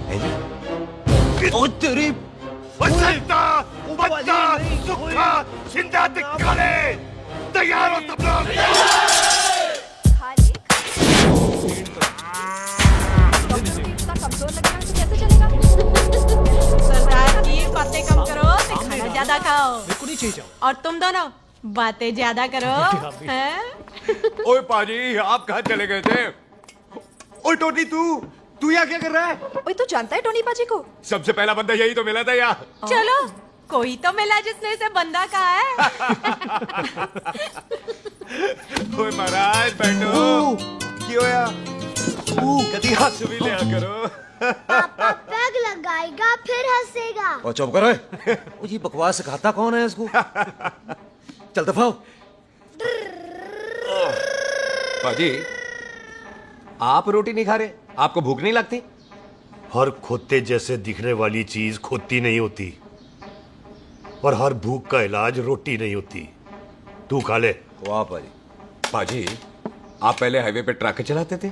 है जी? ओ तेरी बच्चा, बच्चा, सुखा, जिंदा दिखाने, तैयार हो सब लोग। कमजोर लगना तो कैसे चलेगा? सरदार जी बातें कम करो, खाना ज्यादा खाओ। मेरे को नहीं चाहिए जाओ। और तुम दोनों बातें ज्यादा करो, हैं? ओए पाजी, आप कहाँ चले गए थे? ओए टोनी, तू यहाँ क्या कर रहा है? ओए तू जानता है टोनी पाजी को? सबसे पहला बंदा यही तो मिला था यार। चलो कोई तो मिला जिसने इसे बंदा कहा है। ओए महाराज बैठो। क्यों यार? कभी हंस भी लिया करो। पापा पैग लगाएगा फिर हंसेगा। और चुप करो। ये बकवास सिखाता कौन है इसको? चल दफाओ। पाजी, आप रोटी नहीं खा रहे? आपको भूख नहीं लगती? हर खोते जैसे दिखने वाली चीज खोती नहीं होती, और हर भूख का इलाज रोटी नहीं होती। तू खा ले। वाह पाजी। पाजी, आप पहले हाईवे पे ट्रक चलाते थे?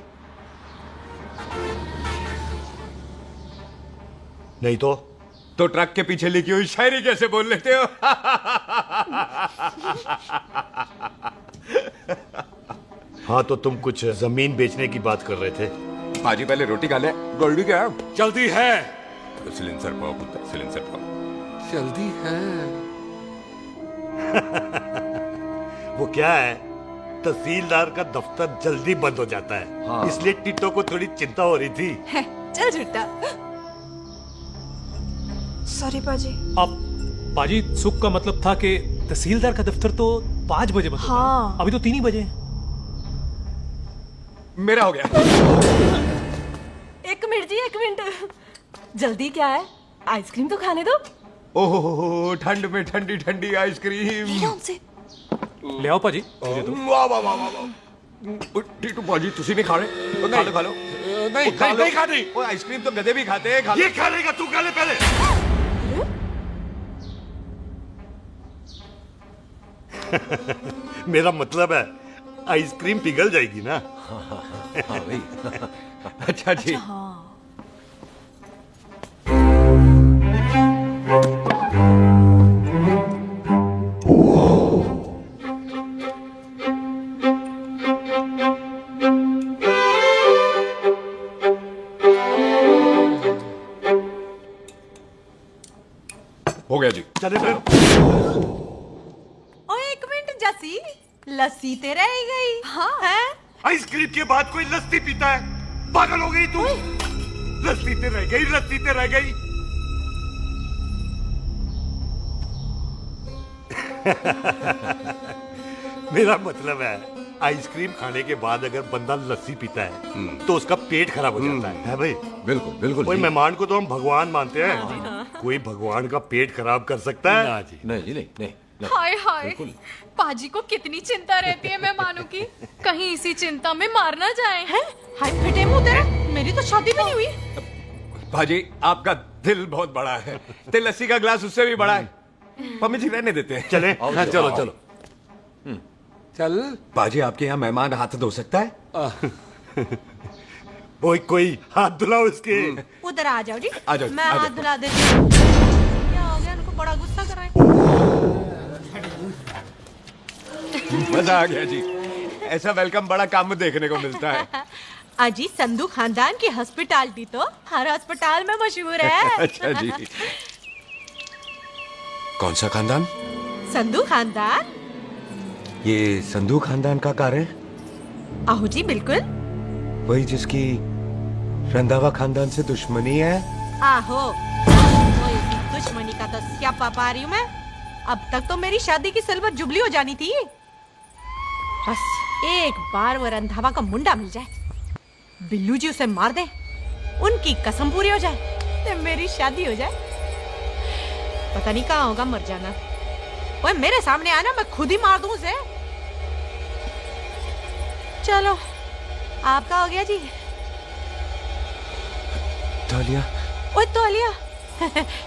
नहीं तो ट्रक के पीछे लिखी हुई शायरी कैसे बोल लेते हो? हाँ, तो तुम कुछ जमीन बेचने की बात कर रहे थे। पाजी पहले रोटी खा ले। गोल्डी क्या जल्दी है? सिलेंसर पाओ पुत्र, सिलेंसर पाओ। जल्दी है। वो क्या है, तहसीलदार का दफ्तर जल्दी बंद हो जाता है। हाँ। इसलिए टिट्टो को थोड़ी चिंता हो रही थी। चल झूठा। सॉरी पाजी। अब पाजी, सुख का मतलब था कि तहसीलदार का दफ्तर तो 5 बजे बंद होता है। हाँ। अभी तो 3 ही बजे। मेरा हो गया। एक मिनट जी, एक मिनट। जल्दी क्या है? आइसक्रीम तो खाने दो। ओहो, ठंड में ठंडी ठंडी आइसक्रीम। ले आओ पाजी। वाह वाह वाह वाह। टीटू पाजी, तुसी नहीं खा रहे? खा लो खा लो। नहीं खाती। वो आइसक्रीम तो गधे भी खाते हैं। ये खा लेगा, तू खा ले पहले। मेरा मतलब है आइसक्रीम पिघल जाएगी ना। हाँ भाई। अच्छा जी। हो गया जी। चले फिर। ओ एक मिनट जसी, लस्सी ते रह गई। हाँ है? आइसक्रीम के बाद कोई लस्सी पीता है? पागल हो गई तू? लस्सी ते रह गई, लस्सी ते रह गई। मेरा मतलब है आइसक्रीम खाने के बाद अगर बंदा लस्सी पीता है तो उसका पेट खराब हो जाता है भाई? बिल्कुल बिल्कुल। कोई मेहमान को तो हम भगवान मानते हैं, कोई भगवान का पेट खराब कर सकता है? नहीं जी, नहीं नहीं। हाय हाय, पाजी को कितनी चिंता रहती है मेहमानों की। कहीं इसी चिंता में मार ना जाए। हैं? हाय बेटे मुंह तेरा, मेरी तो शादी भी नहीं हुई। भाजी, आपका दिल बहुत बड़ा है। ते लस्सी का ग्लास उससे भी बड़ा है। मम्मी जी रहने देते हैं। चले। हाँ, चलो चलो। चल। बाजी, आपके यहाँ मेहमान हाथ धो सकता है? कोई हाथ धुलाओ इसके। उधर आ जाओ जी। आ जाओ, मैं आ हाथ जाओ। धुला देती हूँ। क्या हो गया, उनको बड़ा गुस्सा कर रहे हैं। मजा आ गया जी। ऐसा वेलकम बड़ा कम देखने को मिलता है। अजी, संधू खानदान की हॉस्पिटैलिटी तो हर अस्पताल में मशहूर है। अच्छा जी। कौन सा खानदान? संधू खानदान। ये संधू खानदान का कार है? आहो जी, बिल्कुल। वही जिसकी रंधावा खानदान से दुश्मनी है? आहो, वही दुश्मनी का तो स्यापा पा रही हूँ मैं। अब तक तो मेरी शादी की सिल्वर जुबली हो जानी थी। बस एक बार वो रंधावा का मुंडा मिल जाए, बिल्लू जी उसे मार दे, उनकी कसम पूरी हो जाए, तो मेरी शादी हो जाए। पता नहीं कहाँ होगा मर जाना। ओए मेरे सामने आना, मैं खुद ही मार दूं उसे। चलो, आपका हो गया जी। तौलिया। ओए तौलिया।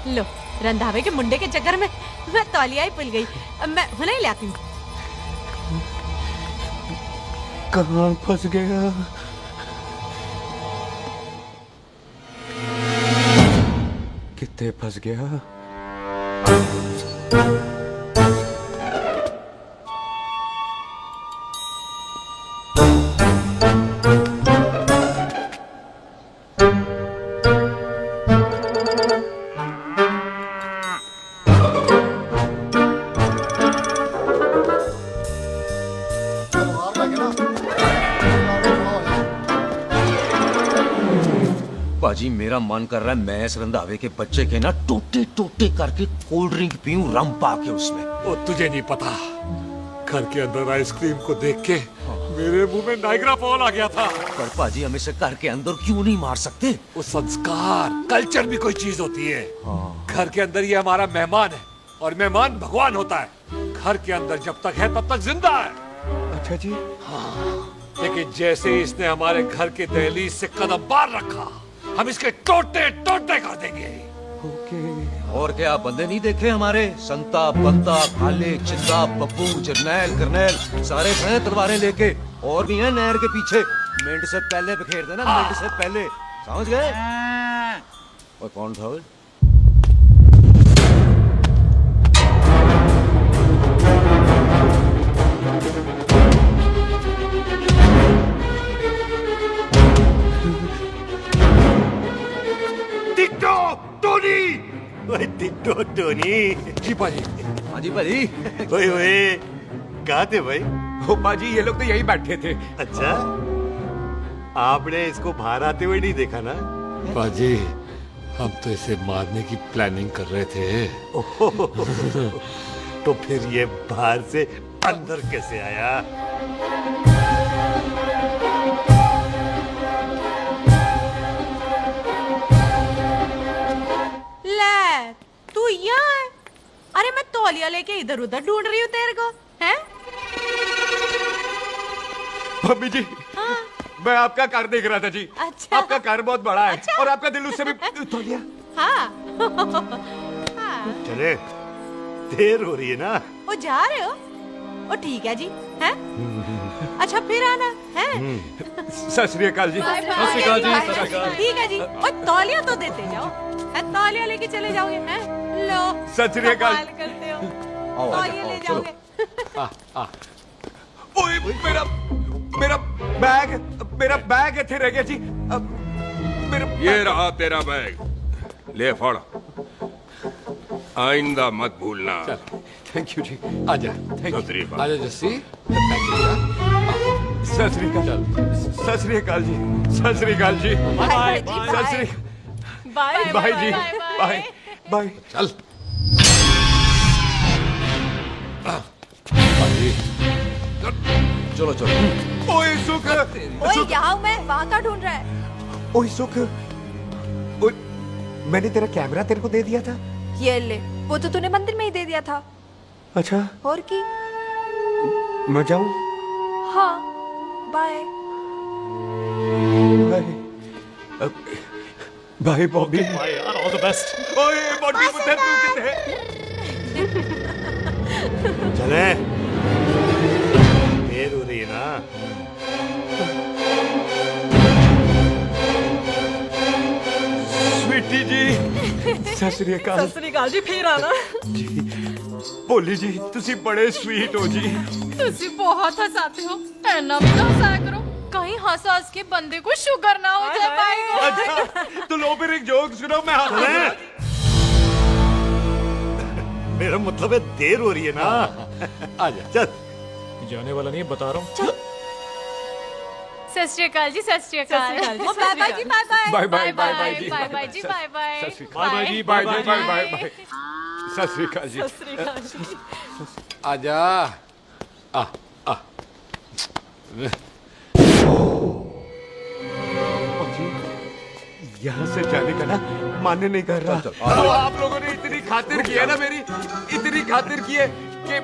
लो, रंधावे के मुंडे के चक्कर में मैं तौलिया ही भूल गई। अब मैं हुने ही लाती हूँ। कहाँ फंस गया? कितने फंस गया? पाजी मेरा मन कर रहा है मैं इस रंधावे के बच्चे के ना टोटे टोटे करके कोल्ड ड्रिंक पीऊं रम पाके उसमें। वो तुझे नहीं पता, घर के अंदर आइसक्रीम को देख के मेरे मुंह में नाइग्रा फॉल आ गया था। पर पाजी हम इसे घर के अंदर क्यों नहीं मार सकते? वो संस्कार कल्चर भी कोई चीज होती है। घर के अंदर ये हमारा मेहमान है और मेहमान भगवान होता है। घर के अंदर जब तक है तब तक जिंदा है। अच्छा जी। लेकिन जैसे ही इसने हमारे घर के दहलीज से कदम बाहर रखा हम इसके टोटे टोटे कर देंगे। और क्या बंदे नहीं देखे हमारे? संता बंता खाले चिंदा बब्बू जरनैल करनैल सारे खड़े तलवारें लेके, और भी हैं नहर के पीछे। मिनट से पहले बिखेर देना, मिनट से पहले, समझ गए? और कौन था वो? Ditto Tony. ओए टिट्टो टोनी। जी पाजी। हाँ जी पाजी। ओए ओए कहाँ थे भाई? ओ पाजी ये लोग तो यही बैठे थे। अच्छा, आपने इसको बाहर आते हुए नहीं देखा ना? पाजी हम तो इसे मारने की प्लानिंग कर रहे थे। तो फिर ये बाहर से अंदर कैसे आया? ले तू यहाँ है? अरे मैं तौलिया लेके इधर उधर ढूंढ रही हूँ तेरे को, हैं? मम्मी जी, हाँ? मैं आपका कार देख रहा था जी। अच्छा। आपका कार बहुत बड़ा है। अच्छा। और आपका दिल उससे भी तौलिया। हाँ। चले, देर हो रही है ना? वो जा रहे हो? वो ठीक है जी, हैं? अच्छा फिर आना, हैं? सत श्री अकाल जी। Bye bye. सत श्री अकाल जी। सत श्री अकाल। ठीक है जी। और तौलिया तो देते जाओ, है? तौलिया लेके चले जाओगे, हैं? लो। सत श्री अकाल। कमाल करते हो। आओ, तौलिया ले चलो। जाओगे। ओए मेरा मेरा मेरा बैग इथे रह गया जी। मेरा ये रहा तेरा बैग, ले फड़, आइंदा मत भूलना। थैंक यू जी। आजा। सत श्री अकाल। आजा जस्सी। सत श्री अकाल। सत श्री अकाल जी। सत श्री अकाल जी। Bye Sat Shri bye bye जी। Bye bye. चल। चलो चलो। ओए सुख। ओए यहाँ हूँ मैं, वहाँ का ढूंढ रहा है? ओए सुख, ओए मैंने तेरा कैमरा तेरे को दे दिया था। ये ले, वो तो तूने मंदिर में ही दे दिया था। अच्छा, और की? मैं जाऊं? हाँ, बाय। बाय बॉबी। बाय यार, ऑल द बेस्ट। ओए बॉडी पुत्र तू किथे? चले, देर हो रही है ना? स्वीटी जी। सत श्री अकाल। सत श्री अकाल जी, फिर आना। भोली जी तुसी बड़े स्वीट हो जी। तुसी बहुत हंसाते हो, ऐना मत हंसाया करो, कहीं हंस हंस के बंदे को शुगर ना हो जाए पाएगा। अच्छा तो लो फिर एक जोक सुनो, मैं हंस। मेरा मतलब है देर हो रही है ना? आजा। चल। जाने वाला नहीं, बता रहा हूँ। सत श्री अकाल जी। सत श्री अकाल। ओ बाय बाय जी। Bye bye. Bye bye bye bye जी। बाय बाय जी। Bye bye. Sat Shri Akal. Bye जी। Bye bye bye bye. Sat Shri अकाल जी। सत श्री अकाल जी। आजा। आ आ। यहाँ से जाने का ना मानने नहीं कर रहा। तो आप लोगों ने इतनी खातिर की है ना मेरी, इतनी खातिर की है कि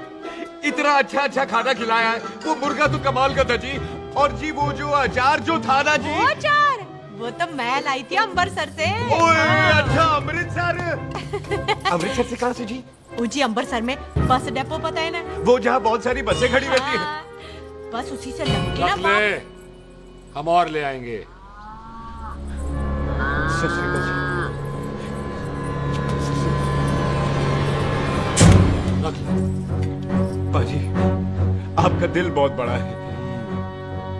इतना अच्छा अच्छा खाना खिलाया है। वो मुर्गा तो कमाल का था जी। और जी वो जो अचार जो था ना जी, वो अचार वो तो मैं लाई थी अमृतसर से। ओए अच्छा अमृतसर। अमृतसर से कहाँ से जी? जी अमृतसर में बस डिपो पता है ना, वो जहाँ बहुत सारी बसें खड़ी रहती है। बस उसी से लग गया रख ले, हम और ले आएंगे। पाजी, आपका दिल बहुत बड़ा है,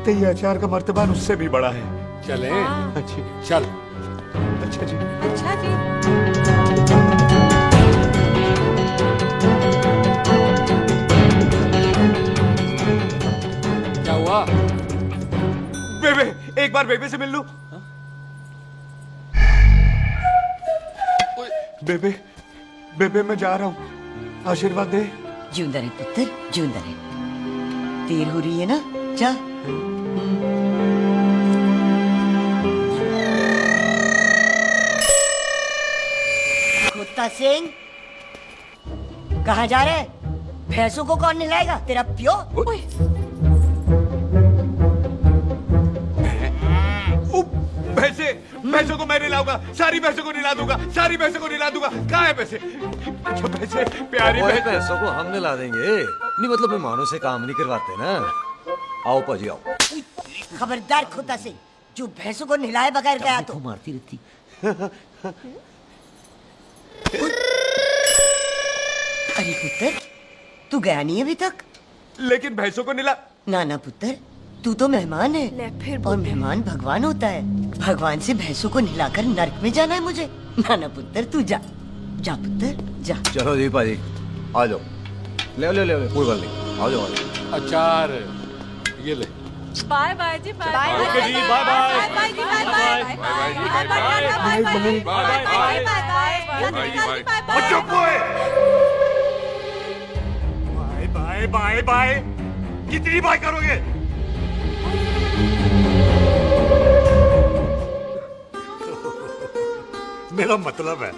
तो ये अचार का मर्तबान उससे भी बड़ा है। चले? अच्छी चल। अच्छा जी। अच्छा जी। क्या हुआ? बेबे, एक बार बेबे से मिल लूं। बेबे, बेबे मैं जा रहा हूँ, आशीर्वाद दे। जिंदा रहे पुत्र, जिंदा रहे। देर हो रही है ना, जा। कुत्ता सिंह, कहाँ जा रहे? भैंसों को कौन नहलाएगा? तेरा प्यो? भैंसों को मैं नहलाऊंगा, सारी भैंसों को नहला दूंगा, सारी भैंसों को नहला दूंगा। कहाँ है पैसे? जो पैसे प्यारी भैंसों को हम नहला देंगे। नहीं मतलब मेहमानों से काम नहीं करवाते ना। आओ पाजी आओ। खबरदार कुत्ता सिंह, जो भैंसों को नहलाए बगैर गया तो मारती रहती। अरे पुत्र, तू गया नहीं अभी तक? लेकिन भैंसों को नहला। ना ना पुत्र, तू तो मेहमान है और मेहमान भगवान होता है। भगवान से भैंसों को नहलाकर नरक में जाना है मुझे। ना ना पुत्र, तू जा, जा पुत्र जा। चलो जी पाजी, आ जाओ। ले ले ले, कोई बात नहीं, आ जाओ। अचार ये ले। बाय बाय जी, बाय बाय बाय जी, बाय बाय बाय जी, bye bye bye bye bye bye. कितनी बाय करोगे? मेरा मतलब है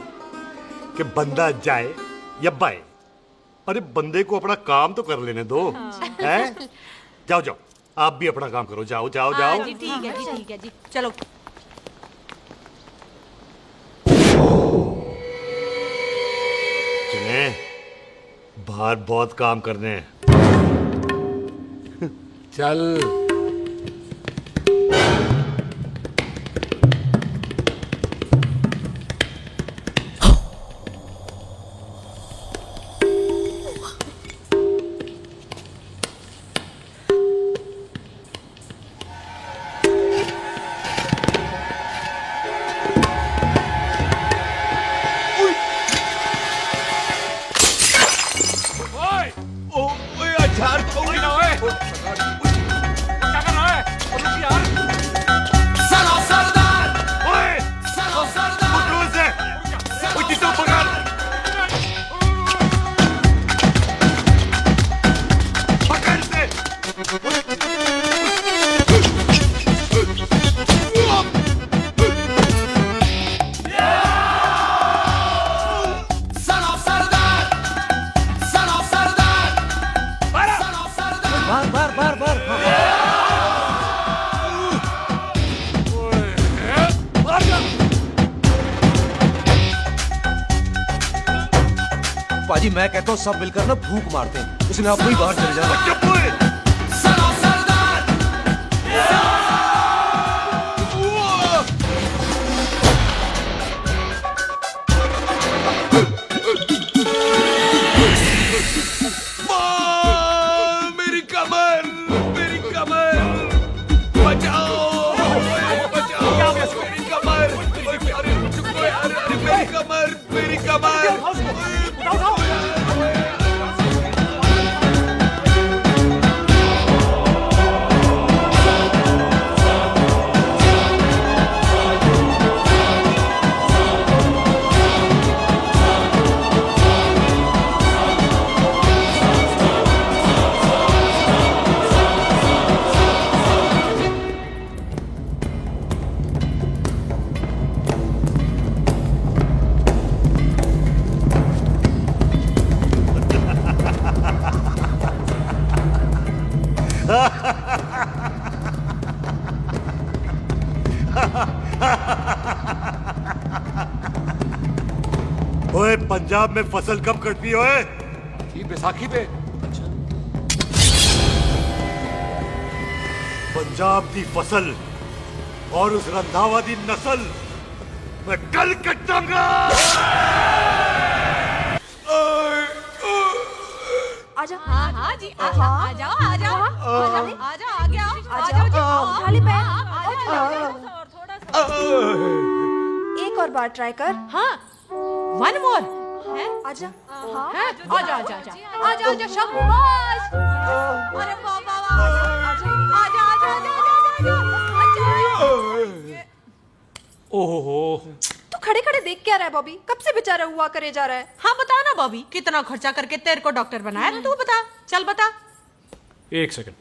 कि बंदा जाए या बाय, अरे बंदे को अपना काम तो कर लेने दो। हैं? जाओ जाओ, आप भी अपना काम करो। जाओ जाओ जाओ। जी ठीक है जी, ठीक है जी, चलो। चले, बाहर बहुत काम करने हैं। चल। पाजी मैं कहता हूँ सब मिलकर ना भूख मारते हैं, उसने आपको ही बाहर चले जाना। मेरी कमर, मेरी कमर, बचाओ, बचाओ, मेरी कमर, अरे मेरी कमर, मेरी कमर। ओए पंजाब में फसल कब कटती है? बैसाखी पे। पंजाब दी फसल और उस रंधावा दी नस्ल मैं कल कटांगा। आजा। हाँ हाँ जी आ जाओ आ जाओ आ जाओ आ जाओ आगे आओ आ जाओ जी उठा ले पैर। एक और बार ट्राई कर। हाँ वन मोर है आजा। हाँ आजा आजा आजा आजा आजा शाबाश। अरे बाबा आजा आजा आजा आजा। ओहो तू खड़े खड़े देख क्या रहा है बॉबी? कब से बेचारा हुआ करे जा रहा है? हाँ बता ना बॉबी, कितना खर्चा करके तेरे को डॉक्टर बनाया? तू बता, चल बता। एक सेकंड।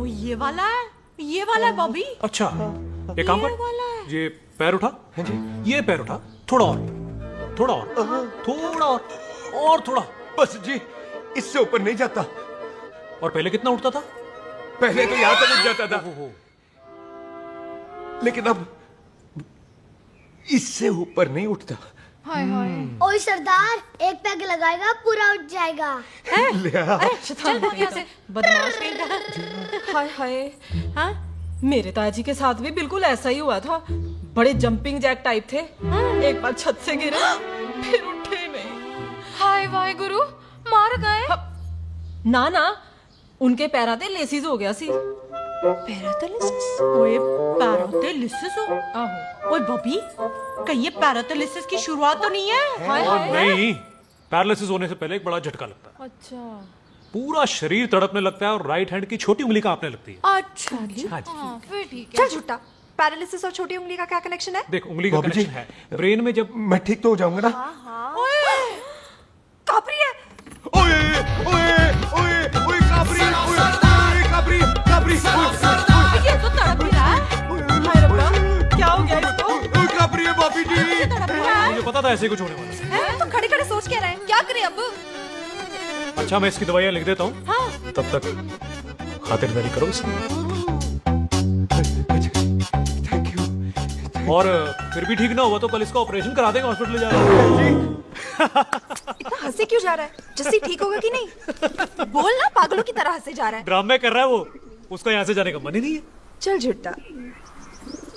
ओ ये वाला है बॉबी। अच्छा एक काम कर, ये पैर उठा। हाँ जी। ये पैर उठा, थोड़ा और थोड़ा और थोड़ा और थोड़ा। बस जी, इससे ऊपर नहीं जाता। और पहले कितना उठता था? पहले तो यहां तक उठ जाता था, लेकिन अब इससे ऊपर नहीं उठता। हाय हाय। ओए सरदार, एक पैग लगाएगा पूरा उठ जाएगा। चल यहाँ से बदमाश कहीं का। हाय हाय। हाँ मेरे ताजी के साथ भी बिल्कुल ऐसा ही हुआ था। बड़े जंपिंग जैक टाइप थे। एक बार छत से गिरे फिर उठे नहीं। हाय वाहे गुरु, मार गए? ना ना, उनके पैरां ते लेसिस हो गया सी। पैरालिसिस? ओए पैरालिसिस हो? आहो। ओए बॉबी, कहीं ये पैरालिसिस की शुरुआत तो नहीं है? हाय हाय। नहीं, पैरालिसिस होने से पहले एक बड़ा झटका लगता है। अच्छा। पूरा शरीर तड़पने लगता है और राइट हैंड की छोटी उंगली कांपने लगती है। अच्छा जी। फिर ठीक है। चल झूठा, पैरालिसिस और छोटी उंगली का क्या कनेक्शन है? देख उंगली का कनेक्शन है ब्रेन में। जब मैं ठीक तो हो जाऊंगा ना? कापरी है। ओए ओए ओए ओए काबरी, ओए काबरी काबरी। ये तो तड़प ही रहा है। हाय रब्बा, क्या हो गया इसको? ओए काबरी है भाभी जी। मुझे पता था ऐसे कुछ होने वाला है। तो खड़े खड़े सोच के रहे, क्या करें अब? अच्छा मैं इसकी दवाइयां लिख देता हूँ। हाँ। तब तक खातिरदारी करो इसकी। Thank you. और फिर भी ठीक ना हुआ तो कल इसका ऑपरेशन करा देंगे, हॉस्पिटल ले जाना। इतना हंसे क्यों जा रहा है? जस्सी ठीक होगा कि नहीं? बोल ना, पागलों की तरह हंसे जा रहा है। ड्रामे कर रहा है वो, उसका यहाँ से जाने का मन ही नहीं है। चल झुट्टा,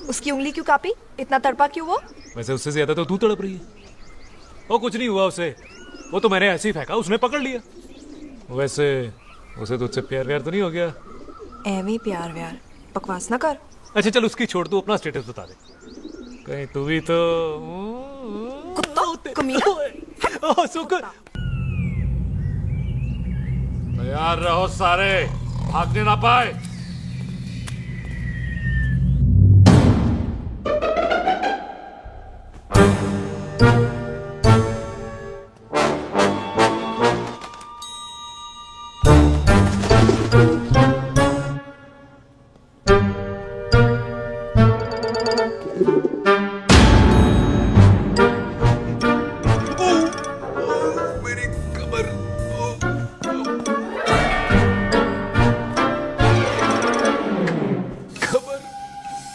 उसकी उंगली क्यों कापी? इतना तड़पा क्यों वो? वैसे उससे ज्यादा तो तू तड़प रही है। वो कुछ नहीं हुआ उसे, वो तो मैंने ऐसे ही फेंका, उसने पकड़ लिया। वैसे उसे तुझसे प्यार व्यार तो नहीं हो गया? एਵੇਂ प्यार व्यार बकवास ना कर। अच्छा चल उसकी छोड़, तू अपना स्टेटस बता दे। कहीं तू भी तो कुत्ता कमीना। शुक्र। तैयार रहो सारे, भागने ना पाए।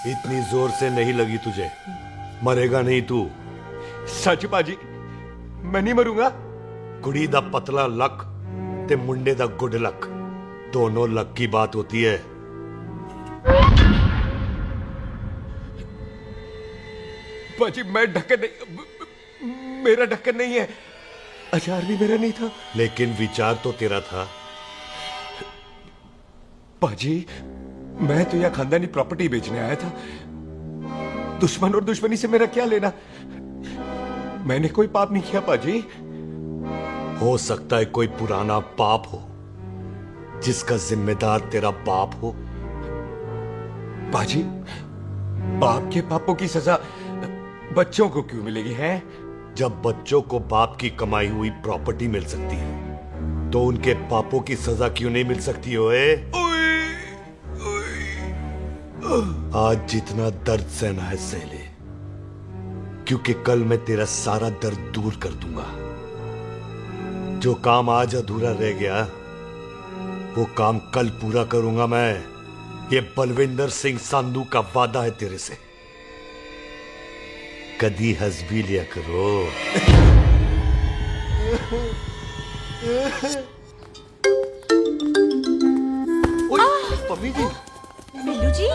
इतनी जोर से नहीं लगी तुझे, मरेगा नहीं तू। सच बाजी, मैं नहीं मरूंगा। कुड़ी दा पतला लक ते मुंडे दा गुड लक, दोनों लक की बात होती है। बाजी मैं ढक्कन नहीं, मेरा ढक्कन नहीं है। अचार भी मेरा नहीं था। लेकिन विचार तो तेरा था। बाजी मैं तो यह खानदानी प्रॉपर्टी बेचने आया था। दुश्मन और दुश्मनी से मेरा क्या लेना? मैंने कोई पाप नहीं किया बाजी। हो सकता है कोई पुराना पाप हो जिसका जिम्मेदार तेरा बाप हो। बाजी बाप के पापों की सजा बच्चों को क्यों मिलेगी है? जब बच्चों को बाप की कमाई हुई प्रॉपर्टी मिल सकती है तो उनके पापों की सजा क्यों नहीं मिल सकती? ओए आज जितना दर्द सहना है सह ले, क्योंकि कल मैं तेरा सारा दर्द दूर कर दूंगा। जो काम आज अधूरा रह गया वो काम कल पूरा करूंगा मैं। ये बलविंदर सिंह संधू का वादा है तेरे से। कदी हंस भी लिया करो। पम्मी जी। बिल्लू जी,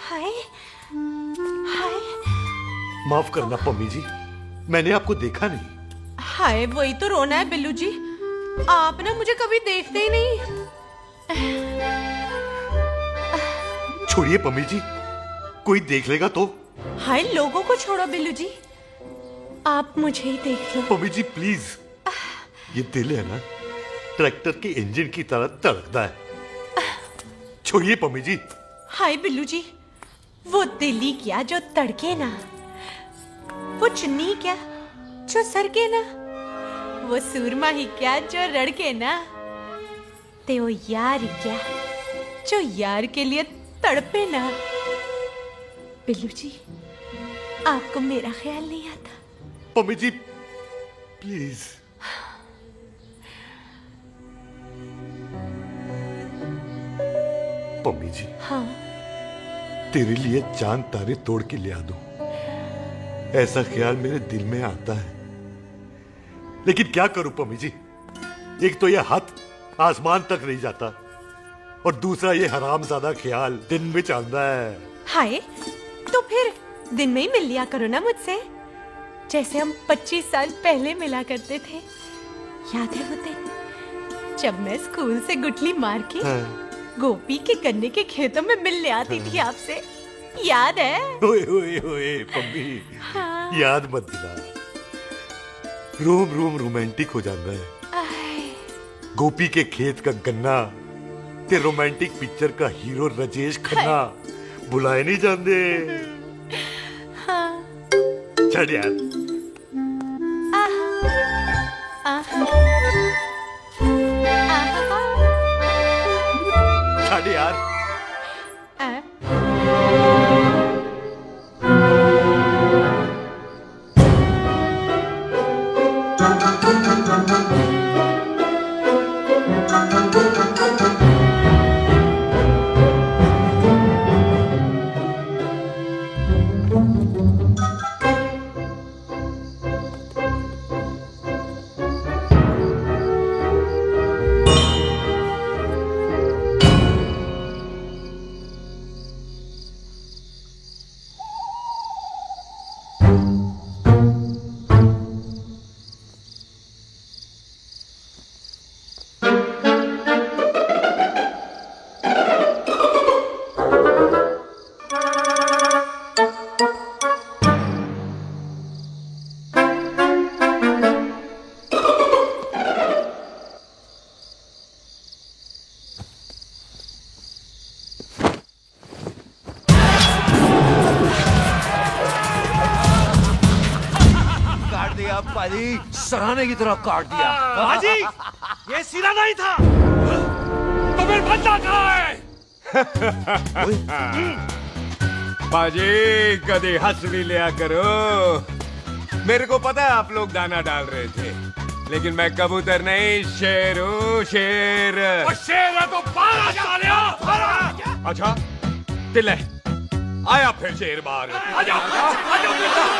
हाय हाय माफ करना पम्मी जी, मैंने आपको देखा नहीं। हाय, वही तो रोना है बिल्लू जी, आप ना मुझे कभी देखते ही नहीं। छोड़िए पम्मी जी, कोई देख लेगा तो। हाय, लोगों को छोड़ो बिल्लू जी, आप मुझे ही देख लो। पम्मी जी प्लीज, ये दिल है ना, ट्रैक्टर के इंजन की तरह तड़कता है। छोड़िए पम्मी जी। हाय बिल्लू जी, वो दिल्ली क्या जो तड़के ना, वो चुन्नी क्या जो सरके ना, वो सूरमा ही क्या जो रड़के ना, ते वो यार क्या जो यार के लिए तड़पे ना। बिल्लू जी, आपको मेरा ख्याल नहीं आता? पम्मी जी प्लीज। पम्मी जी, हाँ, तेरे लिए चांद तारे तोड़ के ले आ दूं, ऐसा ख्याल मेरे दिल में आता है। लेकिन क्या करूं पम्मी जी, एक तो ये हाथ आसमान तक नहीं जाता, और दूसरा ये हरामजादा ख्याल दिन में चांदा है। हाय, तो फिर दिन में ही मिल लिया करो ना मुझसे, जैसे हम 25 साल पहले मिला करते थे। याद है वो दिन जब मैं स्कूल से गुठली मार के गोपी के गन्ने के खेतों में मिलने आती थी आपसे, याद है? ओए ओए ओए पम्मी, हाँ। याद मत दिला, रोम रोम रोमांटिक हो जाता है। गोपी के खेत का गन्ना ते रोमांटिक पिक्चर का हीरो राजेश खन्ना बुलाए नहीं जाते। हाँ। चल यार। चल यार। पाजी, सराहने की तरह काट दिया। पाजी, ये सिरा नहीं था। तो फिर बंदा कहाँ है? पाजी, कभी हंस भी लिया करो। मेरे को पता है आप लोग दाना डाल रहे थे, लेकिन मैं कबूतर नहीं, शेर हूँ, शेर। और शेर है तो बाहर आ जा। अच्छा, दिल आया फिर शेर बाहर।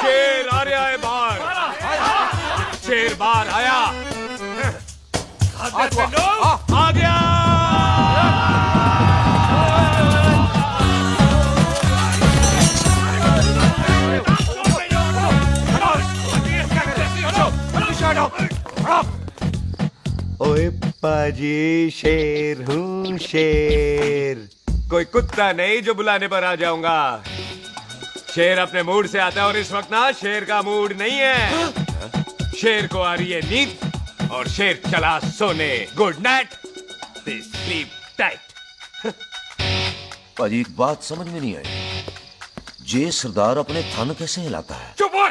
शेर आ रहा है बाहर। शेर बाहर आया। आ गया। ओए पाजी, शेर हूँ, शेर। कोई कुत्ता नहीं जो बुलाने पर आ जाऊंगा। शेर अपने मूड से आता है, और इस वक्त ना शेर का मूड नहीं है। शेर को आ रही है नींद, और शेर चला सोने। Good night, sleep tight. पाजी, एक बात समझ में नहीं आई, जे सरदार अपने थन कैसे हिलाता है? चुप हो।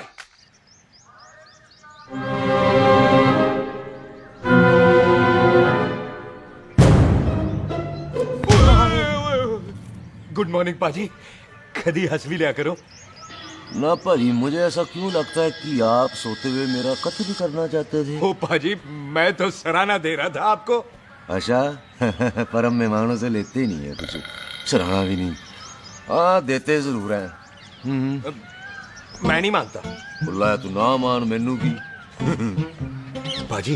गुड मॉर्निंग पाजी, कभी हंस भी लिया करो। ना पाजी, मुझे ऐसा क्यों लगता है कि आप सोते हुए मेरा कत्ल भी करना चाहते थे? ओ पाजी, मैं तो सराहना दे रहा था आपको। अच्छा, पर हम मेहमानों से लेते ही नहीं है कुछ, सराहना भी नहीं। हाँ, देते जरूर है। मैं नहीं मानता। बुलाया तू ना मान, मैनू की। पाजी,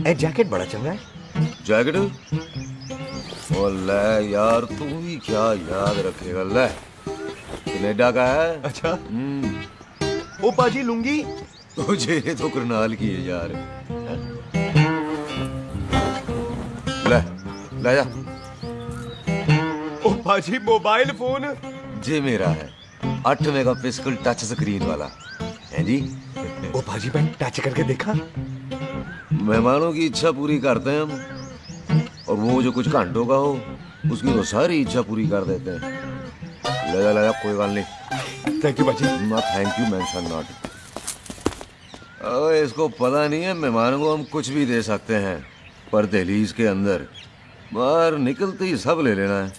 ए जैकेट बड़ा चंगा है। जैकेट ओ ले यार, तू भी क्या याद रखेगा। ले कनेडा का है। अच्छा। ओ पाजी लुंगी। तुझे तो करनाल की है यार। ले ले जा। ओ पाजी मोबाइल फोन जे मेरा है 8 मेगापिक्सल टच स्क्रीन वाला है जी। ओ पाजी मैंने टच करके देखा। मेहमानों की इच्छा पूरी करते हैं हम, और वो जो कुछ घंटों का हो उसकी तो सारी इच्छा पूरी कर देते हैं। ले जा कोई बात नहीं। थैंक यू बाजी। ना थैंक यू मेंशन नॉट। इसको पता नहीं है मेहमानों को हम कुछ भी दे सकते हैं, पर दहलीज के अंदर बाहर निकलते ही सब ले लेना है,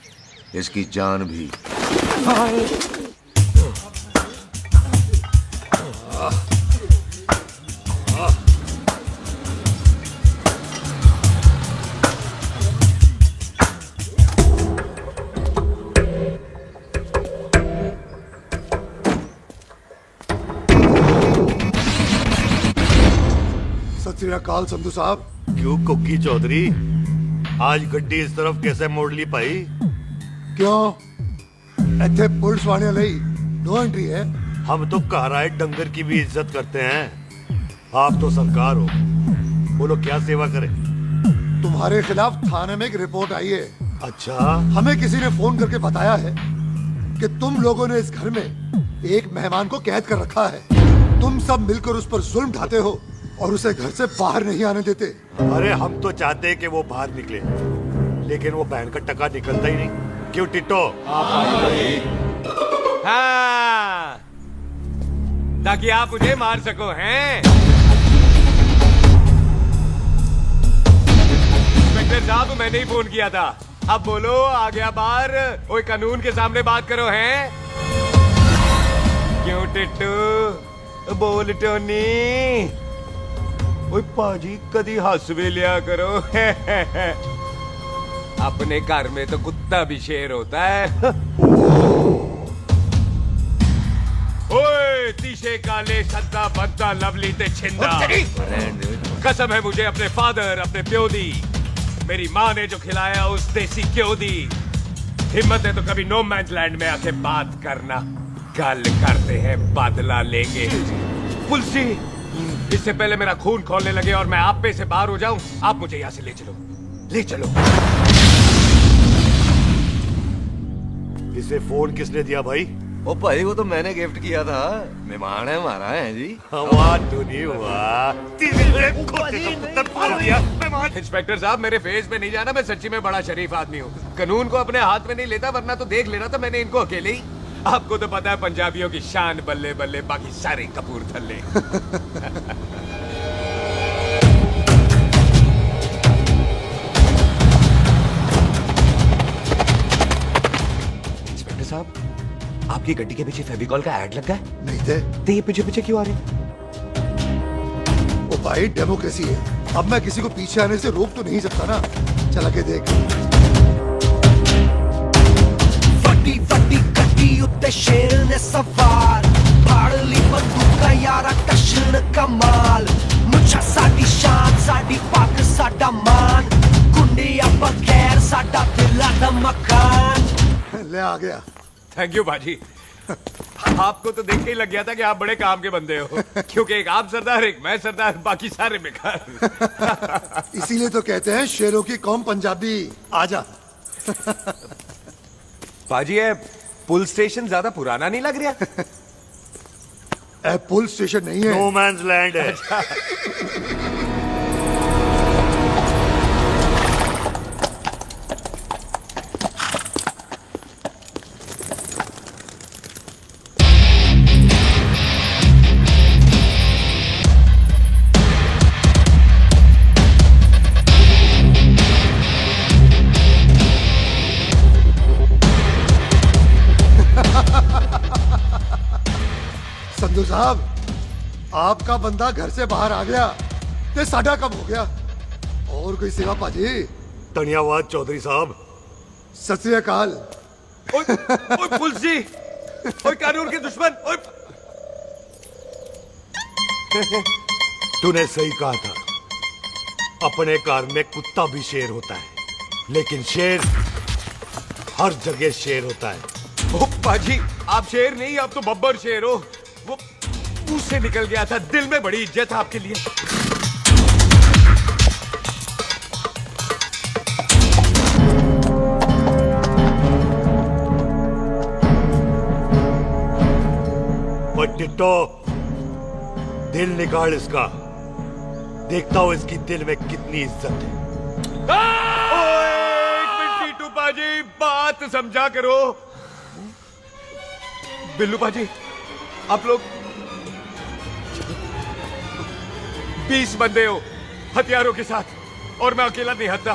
इसकी जान भी। सत श्री अकाल संधू साहब। क्यों कुक्की चौधरी, आज गड्डी इस तरफ कैसे मोड़ ली पाई? क्यों इतने पुलिस वाले ਲਈ नो एंट्री है? हम तो घर आए डंगर की भी इज्जत करते हैं। आप तो सरकार हो, बोलो क्या सेवा करें? तुम्हारे खिलाफ थाने में एक रिपोर्ट आई है। अच्छा। हमें किसी ने फोन करके बताया है कि तुम लोगों ने इस घर में एक मेहमान को कैद कर रखा है। तुम सब मिलकर उस पर जुल्म ढाते हो और उसे घर से बाहर नहीं आने देते। अरे हम तो चाहते हैं कि वो बाहर निकले, लेकिन वो बहन का टका निकलता ही नहीं। क्यों टिट्टो? हाँ, ताकि आप मुझे मार सको हैं। इंस्पेक्टर साहब, मैंने ही फोन किया था। अब बोलो, आ गया बाहर? ओए कानून के सामने बात करो हैं। क्यों टिट्टू? बोल टोनी। ओए पाजी कदी हंस भी लिया करो। अपने घर में तो कुत्ता भी शेर होता है। ओए तीशे काले सद्दा बद्दा लवली ते छिंदा, कसम है मुझे अपने फादर, अपने प्यो दी। मेरी माँ ने जो खिलाया उस देसी क्यों दी। हिम्मत है तो कभी नो मैंस लैंड में आके बात करना। गल करते हैं, बदला लेंगे। पुलसी, इससे पहले मेरा खून खोलने लगे और मैं आप पे से बाहर हो जाऊं, आप मुझे यहाँ से ले चलो, ले चलो। इसे फोन किसने दिया भाई? ओ भाई, वो तो मैंने गिफ्ट किया था। मेहमान है हमारा है जी। वाह टोनी वाह। इंस्पेक्टर साहब, मेरे फेस पे नहीं जाना, मैं सच्ची में बड़ा शरीफ आदमी हूँ। कानून को अपने हाथ में नहीं लेता, वरना तो देख लेना था मैंने इनको अकेले ही। आपको तो पता है पंजाबियों की शान बल्ले बल्ले, बाकी सारे कपूरथले। इंस्पेक्टर साहब, आपकी गड्डी के पीछे फेविकॉल का ऐड लगा है? नहीं थे। तो ये पीछे पीछे क्यों आ रहे? ओ भाई, डेमोक्रेसी है। अब मैं किसी को पीछे आने से रोक तो नहीं सकता ना। चला के देख। ਵੱਡੀ ਵੱਡੀ ਗੱਡੀ ਉੱਤੇ ਸ਼ੇਰ ਨੇ ਸਵਾਰ, ਫਾੜ ਲਈ ਬੰਦੂਕਾਂ ਯਾਰਾ ਟਸ਼ਨ ਕਮਾਲ। ਮੁੱਛਾਂ ਸਾਡੀ ਸ਼ਾਨ, ਸਾਡੀ ਪੱਗ ਸਾਡਾ ਮਾਨ, ਗੁੰਡਿਆਂ ਬਗੈਰ ਸਾਡਾ ਦਿਲਾਂ ਦਾ ਮਕਾਨ। ले आ गया। थैंक यू बाजी। आपको तो देख के ही लग गया था कि आप बड़े काम के बंदे हो, क्योंकि एक आप सरदार, एक मैं सरदार, बाकी सारे बेकार। इसीलिए तो कहते हैं शेरों की कौम पंजाबी। आजा। बाजी, ये पुल स्टेशन ज्यादा पुराना नहीं लग रहा? पुल स्टेशन नहीं है, नो मैंस लैंड है। संधू साहब, आपका बंदा घर से बाहर आ गया, ते साडा कब हो गया? और कोई सेवा पाजी? धन्यवाद चौधरी साहब। सत श्री अकाल। ओए पुलिस जी, ओए कानून के दुश्मन, ओए। तूने सही कहा था, अपने घर में कुत्ता भी शेर होता है। लेकिन शेर हर जगह शेर होता है। ओ पाजी, आप शेर नहीं, आप तो बब्बर शेर हो। वो मुंह से निकल गया था, दिल में बड़ी इज्जत है आपके लिए। टिट्टो, दिल निकाल इसका, देखता हूं इसकी दिल में कितनी इज्जत है। एक मिनट टीटू पाजी, बात समझा करो। बिल्लू पाजी, आप लोग 20 बंदे हो हथियारों के साथ, और मैं अकेला नहीं हटता।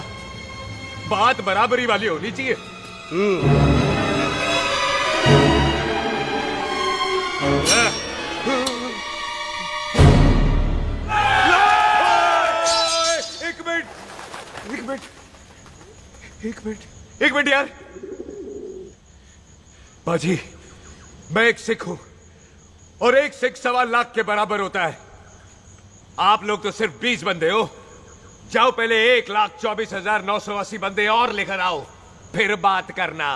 बात बराबरी वाली होनी चाहिए। एक मिनट यार। बाजी, मैं एक सिख हूं, और एक सिख 1.25 लाख के बराबर होता है। आप लोग तो सिर्फ 20 बंदे हो। जाओ पहले 1,24,980 बंदे और लेकर आओ, फिर बात करना।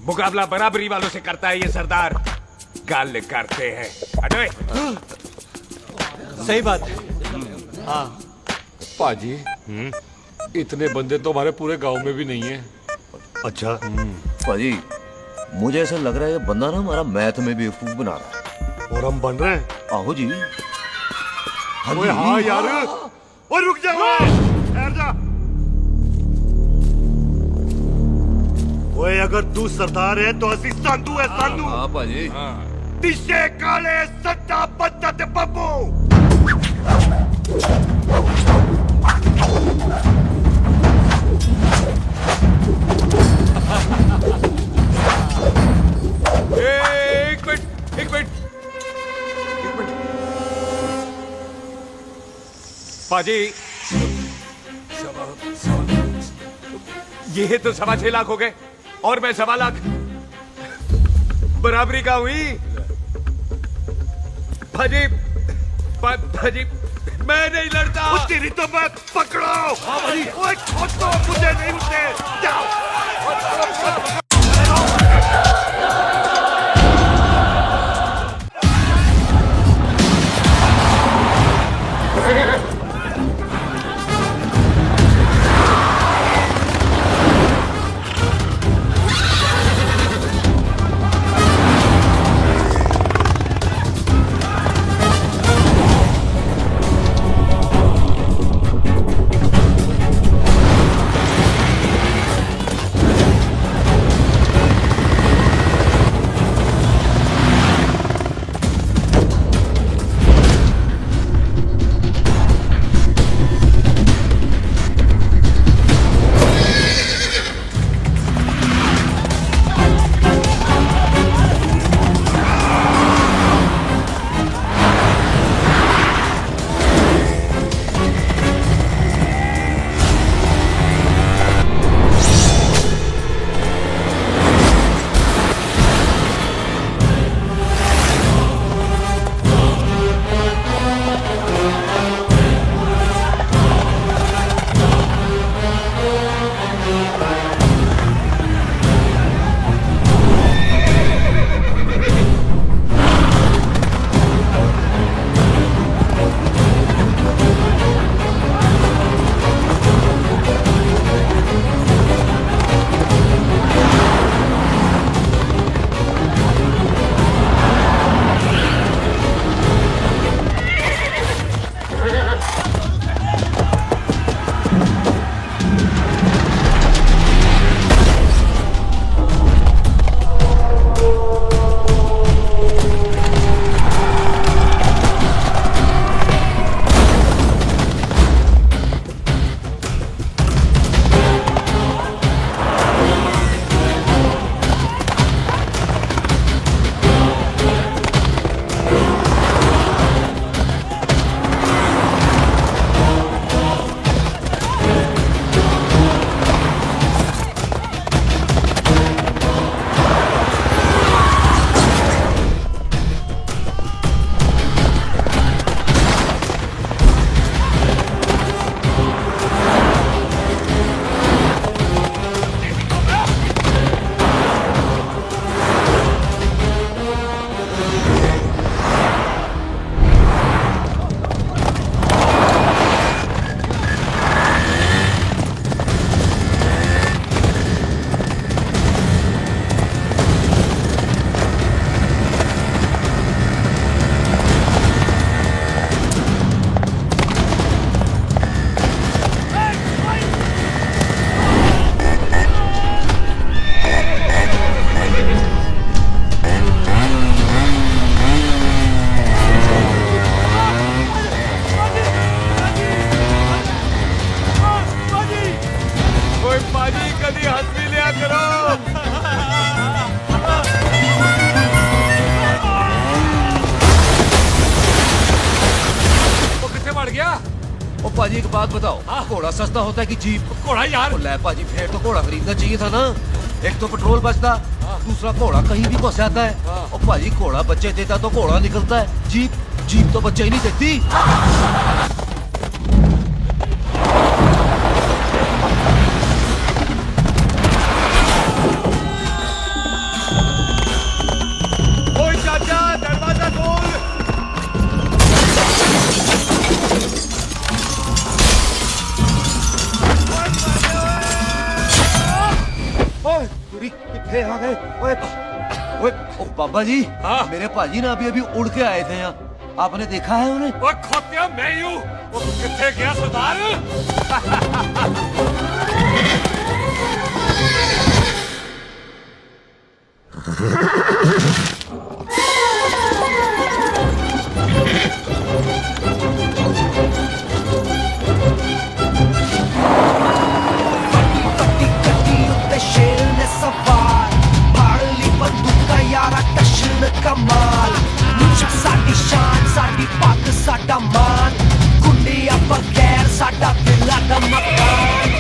मुकाबला बराबरी वालों से करता है ये सरदार, गाल करते हैं। हटोए। सही बात है। हाँ पाजी, इतने बंदे तो हमारे पूरे गांव में भी नहीं है। अच्छा पाजी, मुझे ऐसा लग रहा है ये बंदा ना हमारा मैथ में बेवकूफ बना रहा है। और हम बन रहे हैं? आहो जी। ओए हाँ यार, और रुक जा, ठहर जा। ओए अगर तू सरदार है तो असी संधू है, संधू। हाँ पाजी। दिशे काले सट्टा बद्दा ते बब्बू। एक मिनट पाजी, ये तो 6.25 लाख हो गए, और मैं 1.25 लाख। बराबरी का हुई। भाजी, भाजी, मैं नहीं लड़ता। तेरी तो मैं पकड़ो। ओए खुद तो मुझे नहीं उठे। जाओ। गया। ओ पाजी एक बात बताओ, घोड़ा सस्ता होता है कि जीप? घोड़ा यार। ले पाजी फिर तो घोड़ा खरीदना चाहिए था ना, एक तो पेट्रोल बचता, दूसरा घोड़ा कहीं भी फंस जाता है। और पाजी घोड़ा बच्चे देता तो घोड़ा निकलता है, जीप तो बच्चे ही नहीं देती। ओए चाचा, दरवाजा खोल। ओए कितने आ गए? ओए ओए ओ बाबा जी, मेरे पाजी ना अभी उड़ के आए थे यहाँ, आपने देखा है उन्हें? ओए खोतिया मैं ही हूँ, वो कितने गया सरदार? शेर ने सवार फाड़ली बंदूका यारा टशन कमाल मुझा साडी शान साडी पग साडा मान गुंडिया बगैर साडा दिला दा मकान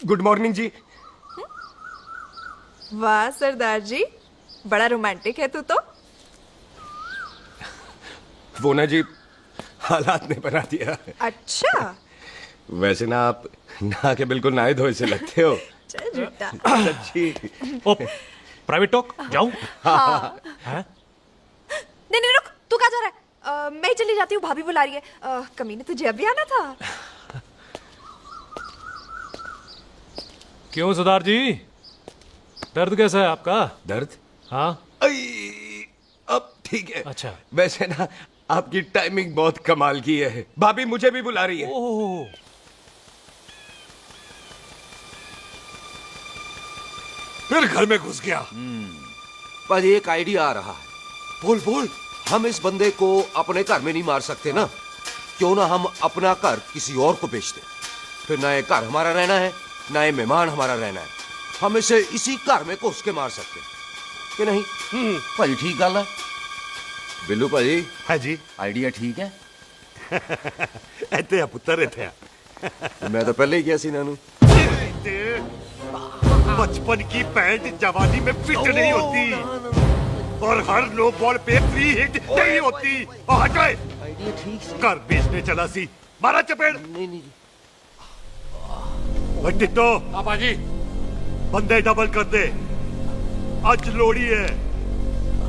गुड मॉर्निंग जी। वाह सरदार जी, बड़ा रोमांटिक है तू तो। वो ना जी, हालात ने बना दिया। अच्छा। वैसे ना आप नहा के बिल्कुल नहाए धोए से लगते हो। चल झूठा। सच्ची। ओ, प्राइवेट टॉक जाऊं? हाँ। हैं? नहीं रुक, तू कहाँ जा रहा है? मैं ही चली जाती हूँ, भाभी बुला रही है। कमीने तुझे अभी आना था। क्यों सरदार जी, दर्द कैसा है आपका? दर्द? हाँ। अब ठीक है। अच्छा। वैसे ना आपकी टाइमिंग बहुत कमाल की है। भाभी मुझे भी बुला रही है। ओह। फिर घर में घुस गया। पर एक आइडिया आ रहा है। बोल बोल। हम इस बंदे को अपने घर में नहीं मार सकते ना, क्यों ना हम अपना घर किसी और को बेच दें, फिर ना ये घर हमारा रहना है ना ये मेहमान हमारा रहना है, हम इसे इसी घर में घुस के मार सकते कि नहीं? भाजी ठीक गल है। बिल्लू भाजी। हाँ जी। आइडिया ठीक है। इतने आ पुत्र इतने मैं तो पहले ही किया सी नानू। बचपन की पैंट जवानी में फिट नहीं होती और हर नो बॉल पे फ्री हिट नहीं होती। हटाए। आइडिया ठीक से। घर बेचने चला सी, मारा चपेट। नहीं टिट्टो। पापा जी। बंदे डबल कर दे, आज लोड़ी है,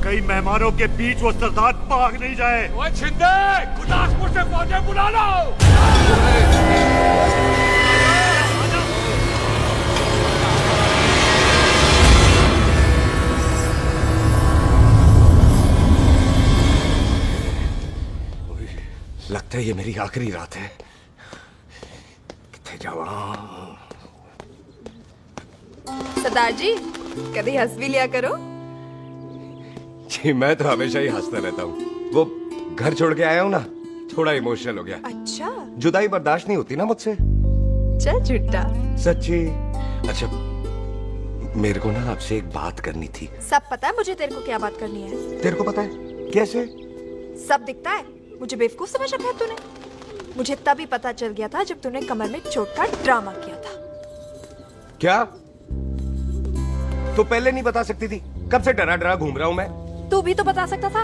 कई मेहमानों के बीच वो सरदार भाग नहीं जाए। ओए छिंदे, गुरदासपुर से फौजें बुला लो। ये मेरी आखिरी रात है। किथे जावा? सरदार जी कभी हंस भी लिया करो। जी मैं तो हमेशा ही हंसता रहता हूँ। वो घर छोड़ के आया हूँ ना, थोड़ा इमोशनल हो गया। अच्छा जुदाई बर्दाश्त नहीं होती ना मुझसे। चल झूठा। सच्ची। अच्छा मेरे को ना आपसे एक बात करनी थी। सब पता है मुझे तेरे को क्या बात करनी है। तेरे को पता है कैसे? सब दिखता है। मुझे बेवकूफ समझ रखा है तूने। मुझे तभी पता चल गया था जब तूने कमर में चोट का ड्रामा किया था। क्या? तो पहले नहीं बता सकती थी? कब से डरा डरा घूम रहा हूँ मैं। तू भी तो बता सकता था,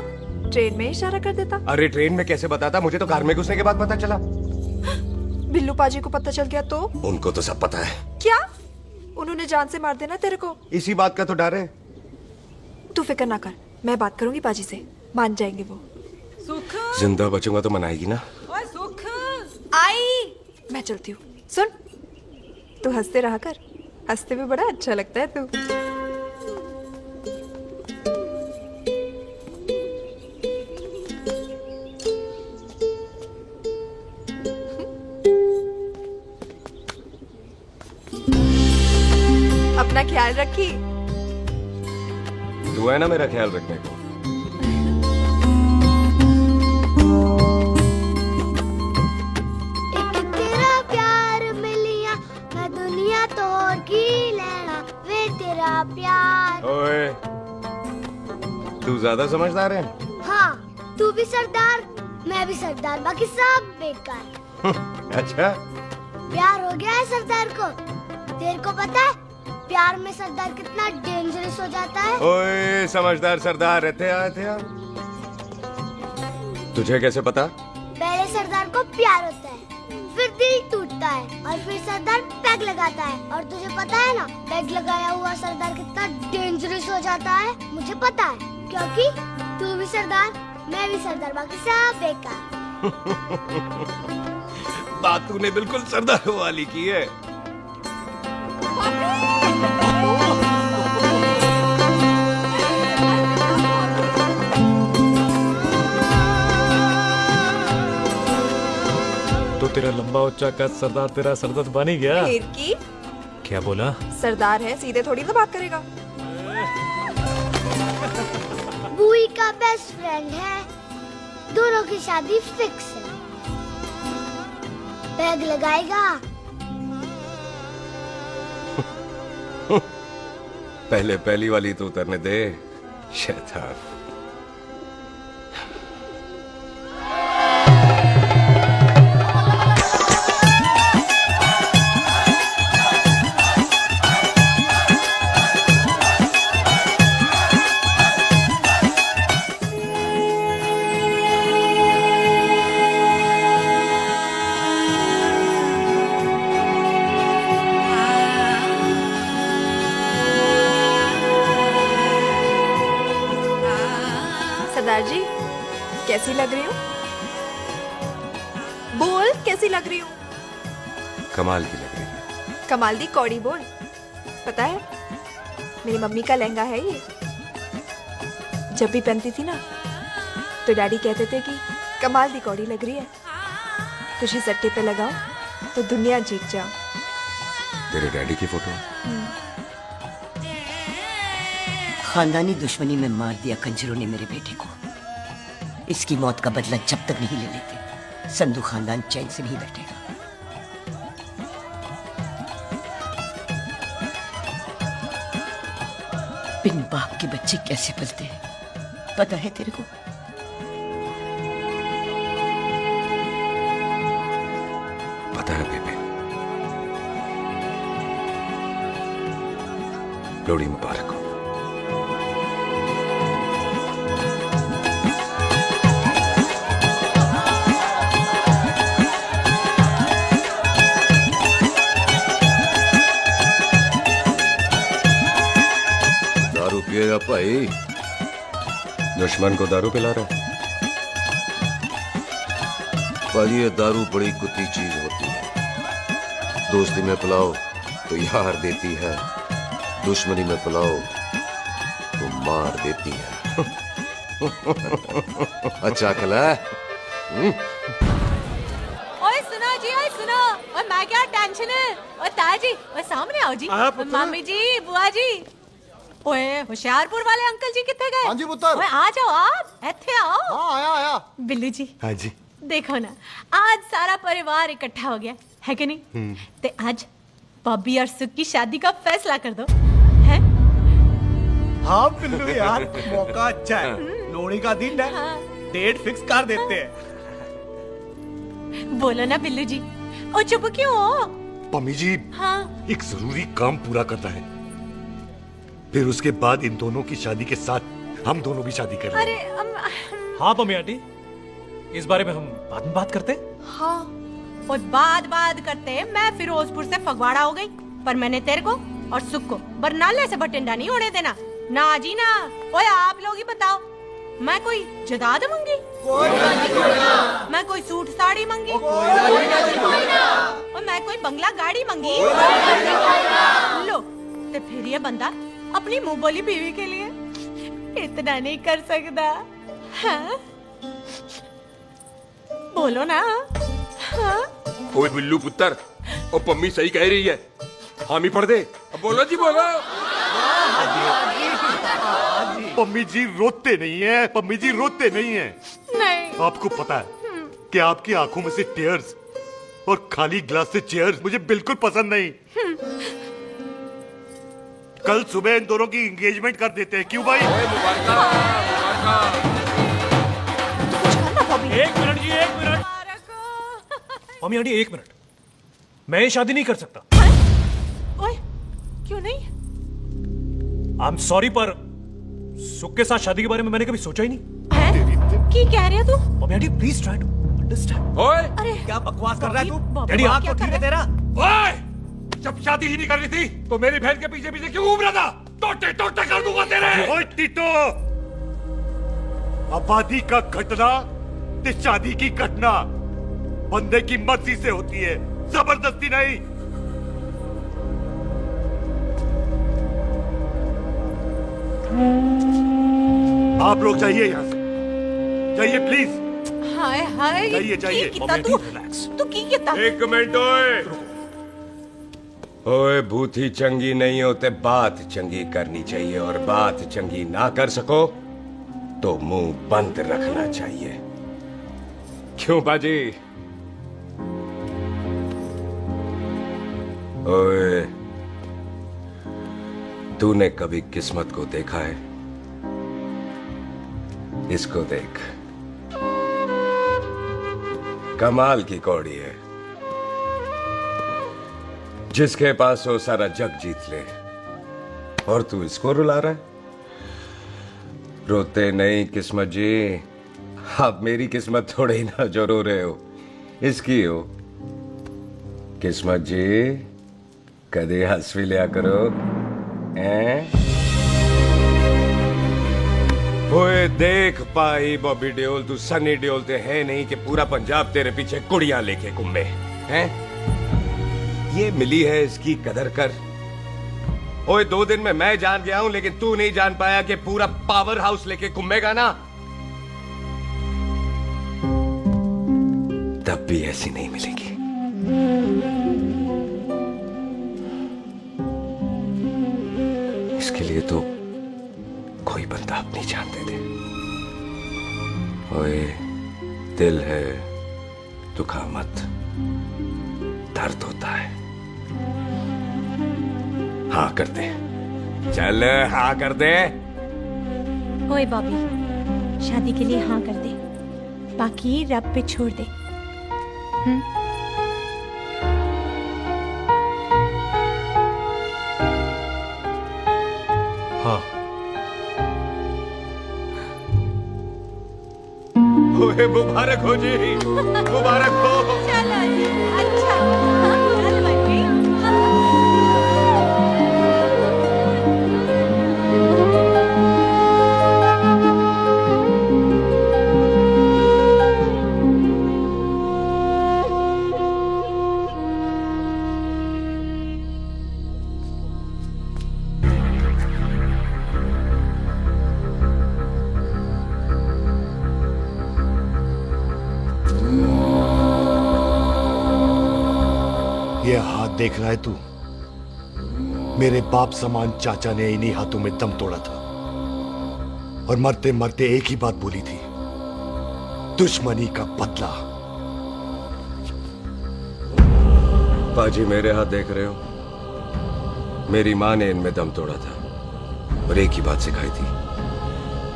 ट्रेन में इशारा कर देता। अरे ट्रेन में कैसे बताता? मुझे तो कार में घुसने के बाद पता चला। बिल्लू पाजी को पता चल गया तो? उनको तो सब पता है। क्या? उन्होंने जान से मार देना तेरे को। इसी बात का तो डर है। तू फिक्र ना कर, मैं बात करूंगी पाजी से, मान जाएंगे वो। सुख जिंदा बचूंगा तो मनाएगी ना? ओए सुख आई मैं चलती हूँ। सुन तू हंसते रहा कर, हंसते में बड़ा अच्छा लगता है तू। अपना ख्याल रखी। तू है ना मेरा ख्याल रखने को। तेरा प्यार मिलिया मैं दुनिया तोड़ की लेना वे तेरा प्यार। ओए तू ज्यादा समझदार है। हाँ तू भी सरदार मैं भी सरदार, बाकी सब बेकार। अच्छा प्यार हो गया है सरदार को। तेरे को पता है प्यार में सरदार कितना डेंजरस हो जाता है। ओए समझदार सरदार रहते आ। तुझे कैसे पता? पहले सरदार को प्यार होता है, फिर दिल टूटता है और फिर सरदार पैग लगाता है। और तुझे पता है ना पैग लगाया हुआ सरदार कितना डेंजरस हो जाता है। मुझे पता है क्योंकि तू भी सरदार मैं भी सरदार, बाकी सब बेकार। बात तूने बिल्कुल सरदार वाली की है। तो तेरा लंबा उच्चा कद सरदार तेरा सरदर्द बन ही गया। फिर की? क्या बोला? सरदार है सीधे थोड़ी ना बात करेगा। बुई का बेस्ट फ्रेंड है, दोनों की शादी फिक्स है। पैग लगाएगा। पहले पहली वाली तो उतरने दे शैतान। सरदार जी कैसी लग रही हूँ? बोल कैसी लग रही हूँ? कमाल की लग रही है। कमाल दी कौड़ी बोल। पता है मेरी मम्मी का लहंगा है ये। जब भी पहनती थी ना तो डैडी कहते थे कि कमाल दी कौड़ी लग रही है, तुझे सट्टे पे लगाओ तो दुनिया जीत जाओ। तेरे डैडी की फोटो? खानदानी दुश्मनी में मार दिया कंजरों ने मेरे बेटे को। इसकी मौत का बदला जब तक नहीं ले लेते संधू खानदान चैन से नहीं बैठेगा। बिन बाप के बच्चे कैसे पलते हैं पता है तेरे को? पता है बेबे। लोहड़ी मुबारक हो। दारू पिएगा भाई? दुश्मन को दारू पिला रहा है? भाई ये दारू बड़ी कुत्ती चीज होती है। दोस्ती में पिलाओ तो यार देती है, दुश्मनी में पिलाओ तो मार देती है। अच्छा खिला है? कंचन ओ ताजी ओ सामने आओ जी। आया पुत्र। मामी जी, बुआ जी। ओए होशियारपुर वाले अंकल जी कितने गए? हाँ जी पुत्र। ओए आ जाओ आप, इत्थे आओ। हाँ आया। बिल्लू जी। हाँ जी। देखो ना, आज सारा परिवार इकट्ठा हो गया है कि नहीं? ते आज बॉबी और सुख की शादी का फैसला कर दो। है? हाँ बिल्लू यार, मौका अच्छा है। लोहड़ी का दिन है, डेट फिक्स कर देते हैं। बोलो ना बिल्लू जी, ओ चुप क्यों हो? पम्मी जी, हाँ। एक जरूरी काम पूरा करना है, फिर उसके बाद इन दोनों की शादी के साथ हम दोनों भी शादी करेंगे। अरे हाँ पम्मी आंटी, इस बारे में हम बाद में बात करते। हाँ, और बाद करते मैं फिरोजपुर से फगवाड़ा हो गई, पर मैंने तेरे को और सुख को बरनाले से बठिंडा नहीं होने देना। ना जी ना। ओए आप लोग ही बताओ, मैं कोई जदाद मंगी? मैं कोई सूट साड़ी मंगी? और मैं कोई बंगला गाड़ी मंगी? लो, तो फिर ये बंदा अपनी मुंह बोली बीवी के लिए इतना नहीं कर सकता। हाँ? बोलो ना। हाँ? ओए बिल्लू पुत्र, ओ पम्मी सही कह रही है, हामी पढ़ दे। अब बोलो जी, बोलो। पम्मी जी रोते नहीं है, पम्मी जी रोते नहीं है। नहीं। आपको पता है कि आपकी आंखों में से टीयर्स और खाली ग्लास से चेयर्स मुझे बिल्कुल पसंद नहीं। कल सुबह इन दोनों की एंगेजमेंट कर देते हैं, क्यों भाई? एक मिनट जी, एक मिनट। मम्मी आंटी एक मिनट, मैं ये शादी नहीं कर सकता। ओए, क्यों नहीं? आई एम सॉरी, पर सुख के साथ शादी के बारे में मैंने कभी सोचा ही नहीं। की कह रहे हो तू? Mummy aunty please try to understand. ओए, अरे क्या बकवास कर रहा है तू? डैडी दिमाग तो ठीक है तेरा? ओए, जब शादी ही नहीं करनी थी तो मेरी बहन के पीछे पीछे क्यों घूम रहा था? टोटे कर दूंगा तेरे। ओए टीटो, आबादी का घटना ते शादी की घटना बंदे की मर्जी से होती है, जबरदस्ती नहीं। आप लोग जाइए यहाँ से, जाइए प्लीज। हाय हाय, जाइए, जाइए। की कितना तू की कितना? एक मिनट ओए। ओए भूथी चंगी नहीं होते, बात चंगी करनी चाहिए, और बात चंगी ना कर सको तो मुंह बंद रखना चाहिए। क्यों बाजी? ओए, तूने कभी किस्मत को देखा है? इसको देख, कमाल की कौड़ी है, जिसके पास हो सारा जग जीत ले, और तू इसको रुला रहा है? रोते नहीं किस्मत जी, आप मेरी किस्मत थोड़े ही ना जो रो रहे हो, इसकी हो। किस्मत जी, कदे हंस भी लिया करो। ओए देख पाई बॉबी देओल, तू सनी देओल ते है नहीं कि पूरा पंजाब तेरे पीछे कुड़ियां लेके घूमे हैं? ये मिली है, इसकी कदर कर। ओए 2 दिन में मैं जान गया हूं, लेकिन तू नहीं जान पाया कि पूरा पावर हाउस लेके घूमेगा ना, तब भी ऐसी नहीं मिलेगी। इसके लिए तो कोई बंदा अपनी जान दे दे। ओए, दिल है, दुखा मत, दर्द होता है। हाँ कर दे, चल हाँ कर दे। ओए बॉबी, शादी के लिए हाँ कर दे, बाकी रब पे छोड़ दे। हाँ। ओए मुबारक हो जी, मुबारक हो। चलो जी, अच्छा। चल बच्ची। देख रहा है तू? मेरे बाप समान चाचा ने इन्हीं हाथों में दम तोड़ा था और मरते मरते एक ही बात बोली थी, दुश्मनी का बदला। पाजी मेरे हाथ देख रहे हो? मेरी माँ ने इनमें दम तोड़ा था और एक ही बात सिखाई थी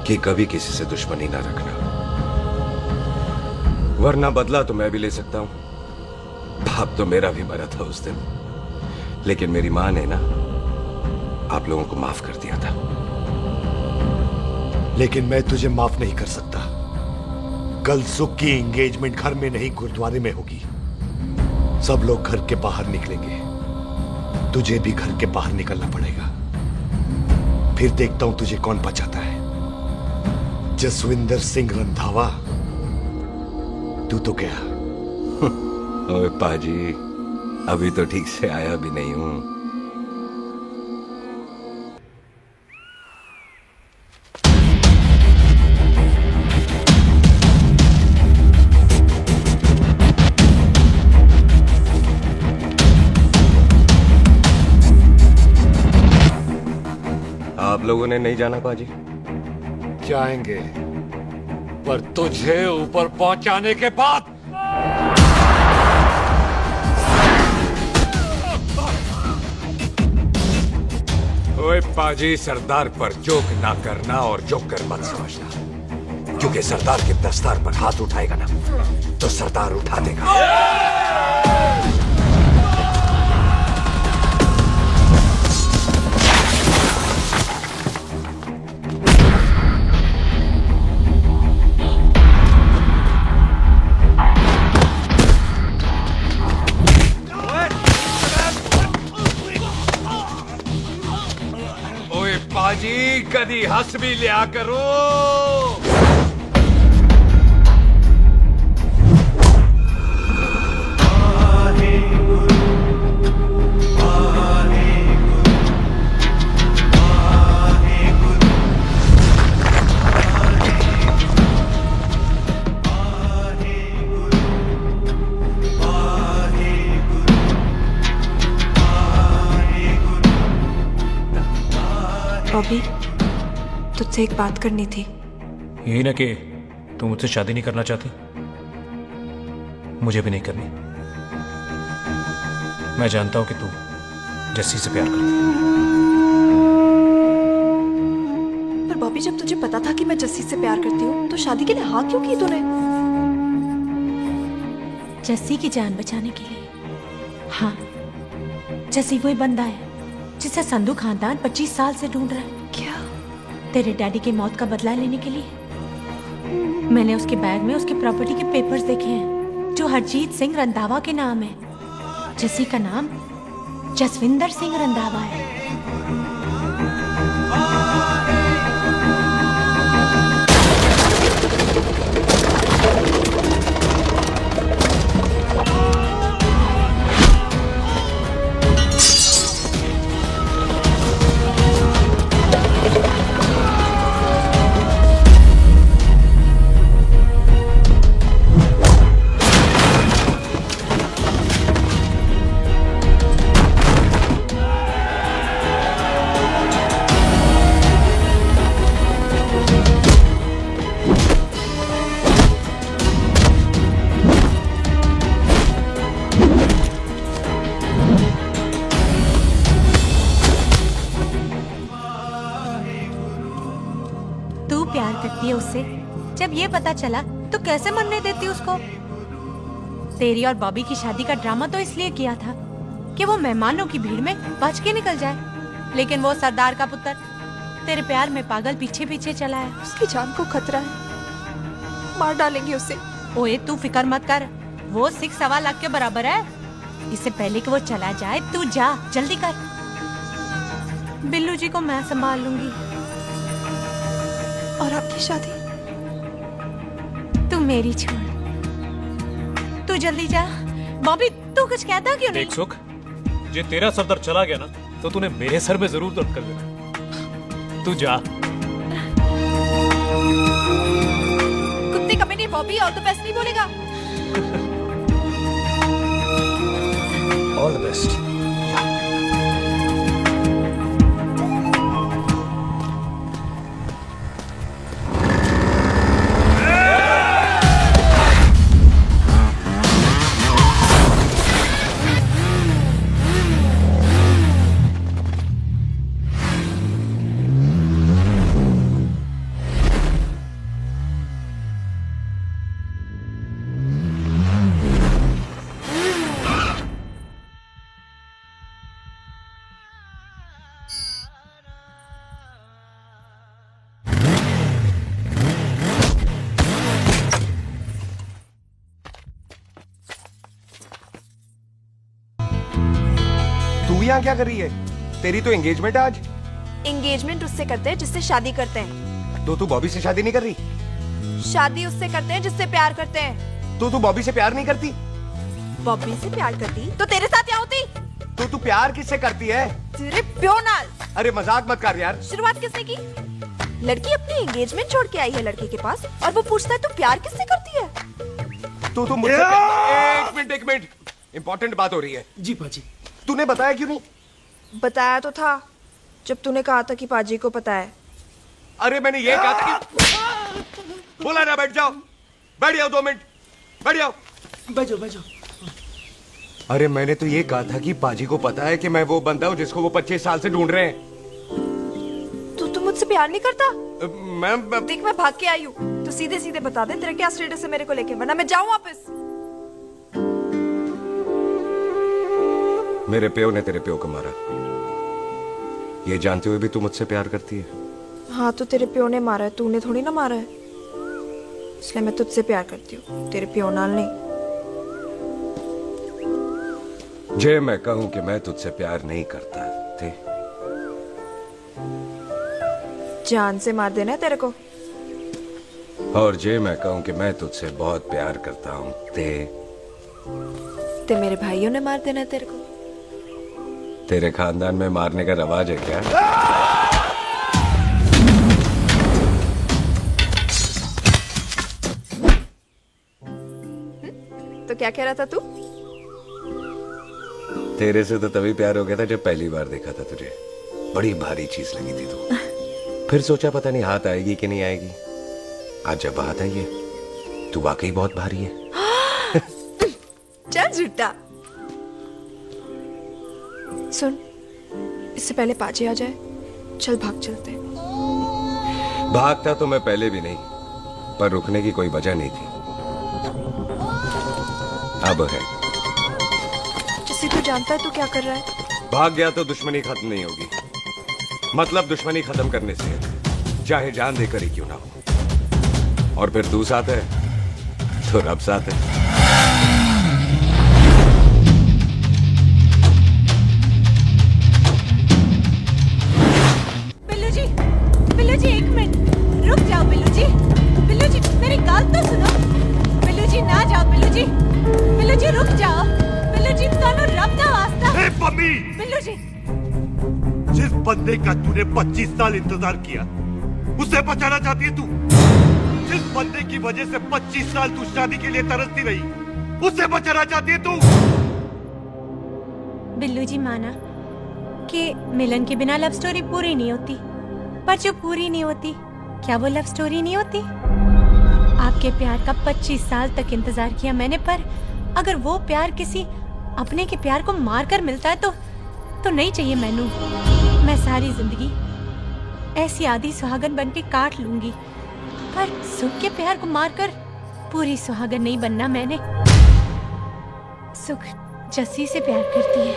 कि कभी किसी से दुश्मनी ना रखना, वरना बदला तो मैं भी ले सकता हूं। बाप तो मेरा भी मरा था उस दिन, लेकिन मेरी माँ ने ना आप लोगों को माफ कर दिया था। लेकिन मैं तुझे माफ नहीं कर सकता। कल सुख की एंगेजमेंट घर में नहीं गुरुद्वारे में होगी। सब लोग घर के बाहर निकलेंगे, तुझे भी घर के बाहर निकलना पड़ेगा। फिर देखता हूं तुझे कौन बचाता है, जसविंदर सिंह रंधावा तू तो क्या? ओए पाजी, अभी तो ठीक से आया भी नहीं हूं। आप लोगों ने नहीं जाना पाजी? जाएंगे, पर तुझे ऊपर पहुंचाने के बाद। ओए पाजी, सरदार पर जोक ना करना और जोक कर मत समझना, क्योंकि सरदार के दस्तार पर हाथ उठाएगा ना तो सरदार उठा देगा। पाजी कदी हंस भी लिया करो। बॉबी, तुझसे एक बात करनी थी। यही ना कि तू मुझसे शादी नहीं करना चाहती, मुझे भी नहीं करनी। मैं जानता हूं कि तू जस्सी से प्यार करती है। पर बॉबी, जब तुझे पता था कि मैं जस्सी से प्यार करती हूँ तो शादी के लिए हाँ क्यों की तूने? जस्सी की जान बचाने के लिए। हाँ, जस्सी वही बंदा है जिसे संधू खानदान 25 साल से ढूंढ रहा है। क्या? तेरे डैडी की मौत का बदला लेने के लिए। मैंने उसके बैग में उसके प्रॉपर्टी के पेपर्स देखे हैं जो हरजीत सिंह रंधावा के नाम है। जस्सी का नाम जसविंदर सिंह रंधावा है। करती है उससे। जब ये पता चला तो कैसे मनने देती उसको। तेरी और बॉबी की शादी का ड्रामा तो इसलिए किया था कि वो मेहमानों की भीड़ में बच के निकल जाए, लेकिन वो सरदार का पुत्र तेरे प्यार में पागल पीछे पीछे चला है। उसकी जान को खतरा है, मार डालेंगे उसे। ओए तू फिक्र मत कर, वो 6.25 लाख के बराबर है। इससे पहले कि वो चला जाए तू जा, जल्दी कर। बिल्लू जी को मैं संभाल लूंगी। और आपकी शादी तू मेरी छोड़, तू जल्दी जा। बॉबी तू कुछ कहता क्यों नहीं? देख सुख, जे तेरा सरदार चला गया ना तो तूने मेरे सर में जरूर दर्द कर देना। तू जा। कुत्ते कमीने बॉबी और तो बेस्ट नहीं बोलेगा। All the best. यहाँ क्या कर रही है? तेरी तो एंगेजमेंट है आज। एंगेजमेंट उससे करते हैं जिससे शादी करते हैं। तो तू बॉबी से शादी नहीं कर रही? शादी उससे करते हैं जिससे प्यार करते हैं। तो तू बॉबी से प्यार नहीं करती? बॉबी से प्यार करती तो तेरे साथ क्या होती? तो तू प्यार किससे करती है? तेरे प्यो नाल। अरे मजाक मत कर यार। शुरुआत किसने की? लड़की अपनी एंगेजमेंट छोड़ के आई है लड़के के पास और वो पूछता है तू प्यार किससे करती है? तो मुझसे एक मिनट इंपॉर्टेंट बात हो रही है। जी पाजी। तूने बताया क्यों नहीं? बताया तो था जब तूने कहा था कि पाजी को पता है। अरे मैंने ये कहा था कि बोला ना बैठ जाओ। बैठ जाओ 2 मिनट। बैठ जाओ। बैठ जाओ। अरे मैंने तो ये कहा था कि पाजी को पता है कि मैं वो बंदा हूँ जिसको वो 25 साल से ढूंढ रहे हैं। तू मुझसे प्यार नहीं करता? मैं देख मैं भाग के आई हूँ, तो सीधे सीधे बता दे तेरा क्या स्टेटस है मेरे को लेके, वरना मैं जाऊँ वापस। मेरे प्यो ने तेरे प्यो को मारा, ये जानते हुए भी तू मुझसे प्यार करती है? हाँ तो तेरे प्यो ने मारा है, तूने थोड़ी ना मारा है, इसलिए मैं तुझसे प्यार करती हूँ, तेरे प्यो नाल नहीं। जे मैं कहूं कि मैं तुझसे प्यार नहीं करता थे, जान से मार देना है तेरे को। और जे मैं कहूं कि मैं तुझसे बहुत प्यार करता हूं ते मेरे भाइयों ने मार देना है तेरे को। तेरे खानदान में मारने का रवाज है क्या? तो क्या कह रहा था तू? तेरे से तो तभी प्यार हो गया था जब पहली बार देखा था तुझे, बड़ी भारी चीज लगी थी तू। फिर सोचा पता नहीं हाथ आएगी कि नहीं आएगी, आज जब हाथ आई है तू वाकई बहुत भारी है। चल झूठा। सुन, इससे पहले पाजी आ जाए, चल भाग चलते। भागता तो मैं पहले भी नहीं, पर रुकने की कोई वजह नहीं थी, अब है। जैसे तू जानता है तू क्या कर रहा है। भाग गया तो दुश्मनी खत्म नहीं होगी, मतलब दुश्मनी खत्म करने से है, चाहे जान देकर ही क्यों ना हो। और फिर तू साथ है तो रब साथ है। बिल्लू जी 1 मिनट रुक जाओ। बिल्लू जी मेरी बात तो सुनो। बिल्लू जी ना जाओ। बिल्लू जी रुक जाओ। बिल्लू जी तानो रब दा वास्ता। ए पम्मी, बिल्लू जी जिस बंदे का तूने 25 साल इंतजार किया उससे बचाना चाहती है तू? जिस बंदे की वजह से 25 साल तू शादी के लिए तरसती रही उससे बचाना चाहती है तू? बिल्लू जी माना कि मिलन के बिना लव स्टोरी पूरी नहीं होती, पर जो पूरी नहीं होती क्या वो लव स्टोरी नहीं होती? आपके प्यार का 25 साल तक इंतजार किया मैंने, पर अगर वो प्यार किसी अपने के प्यार को मारकर मिलता है तो नहीं चाहिए मैनू। मैं सारी जिंदगी ऐसी आधी सुहागन बन के काट लूंगी, पर सुख के प्यार को मारकर पूरी सुहागन नहीं बनना मैंने। सुख जस्सी से प्यार करती है।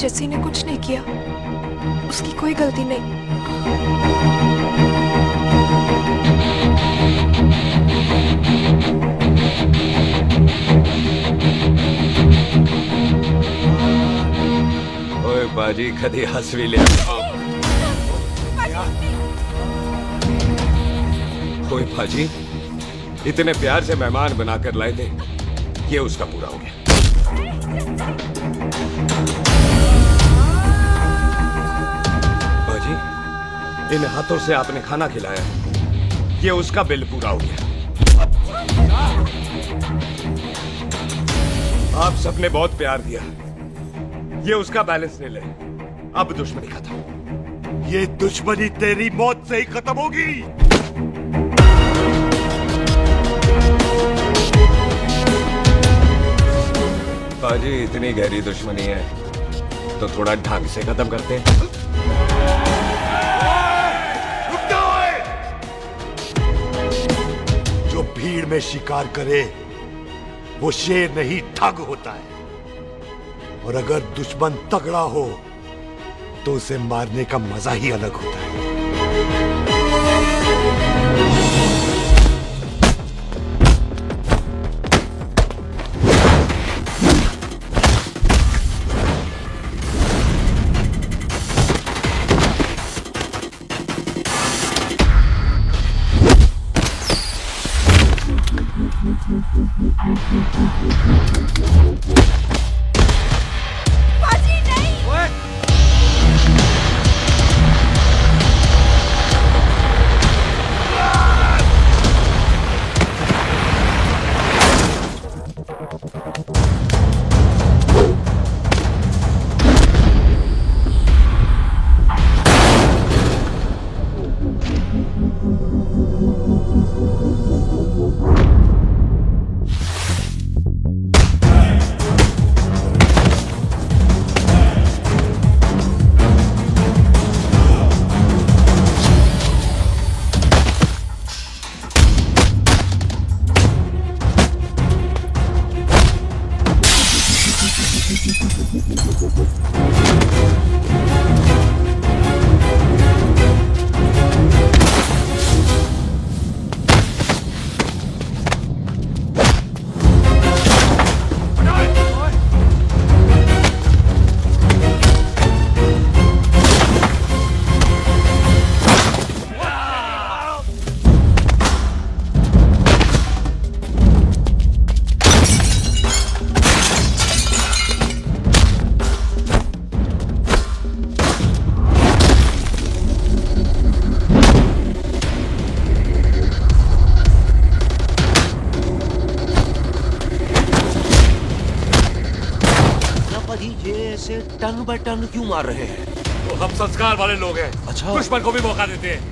जस्सी ने कुछ नहीं किया, उसकी कोई गलती नहीं। ओए बाजी कदी हंस भी लिया। ओए बाजी इतने प्यार से मेहमान बनाकर लाए थे, ये उसका पूरा हो गया। इन हाथों से आपने खाना खिलाया, ये उसका बिल पूरा हो गया। आप सबने बहुत प्यार दिया, ये उसका बैलेंस नहीं ले। अब दुश्मनी खत्म। ये दुश्मनी तेरी मौत से ही खत्म होगी। बाजी, इतनी गहरी दुश्मनी है तो थोड़ा ढंग से खत्म करते हैं। जो भीड़ में शिकार करे वो शेर नहीं ठग होता है, और अगर दुश्मन तगड़ा हो तो उसे मारने का मजा ही अलग होता है। बाजी नहीं। ऐसे टन बाय टन क्यों मार रहे हैं? तो हम संस्कार वाले लोग हैं। अच्छा। दुश्मन को भी मौका देते हैं।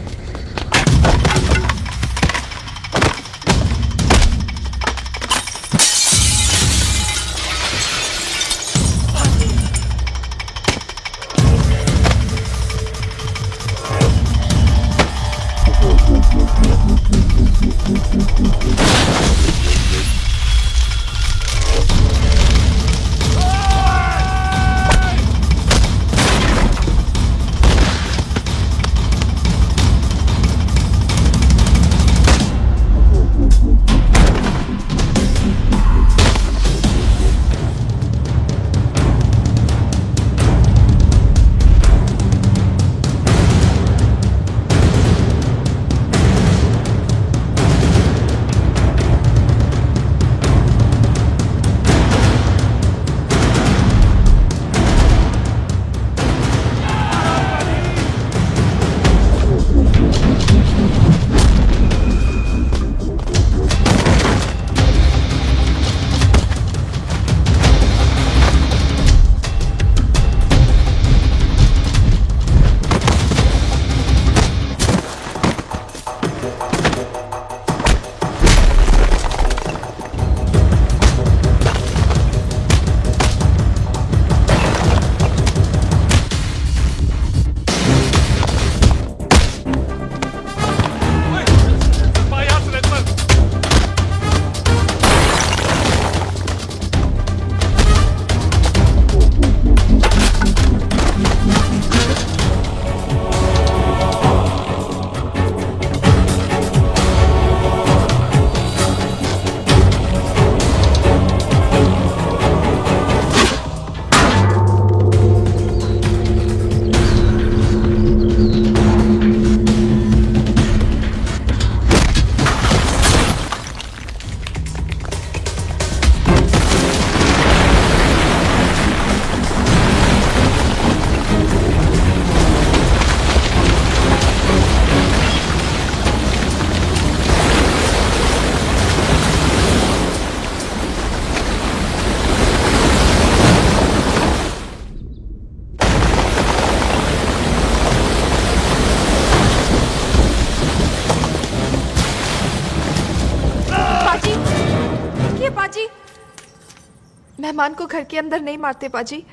मेहमान को घर के अंदर नहीं मारते पाजी।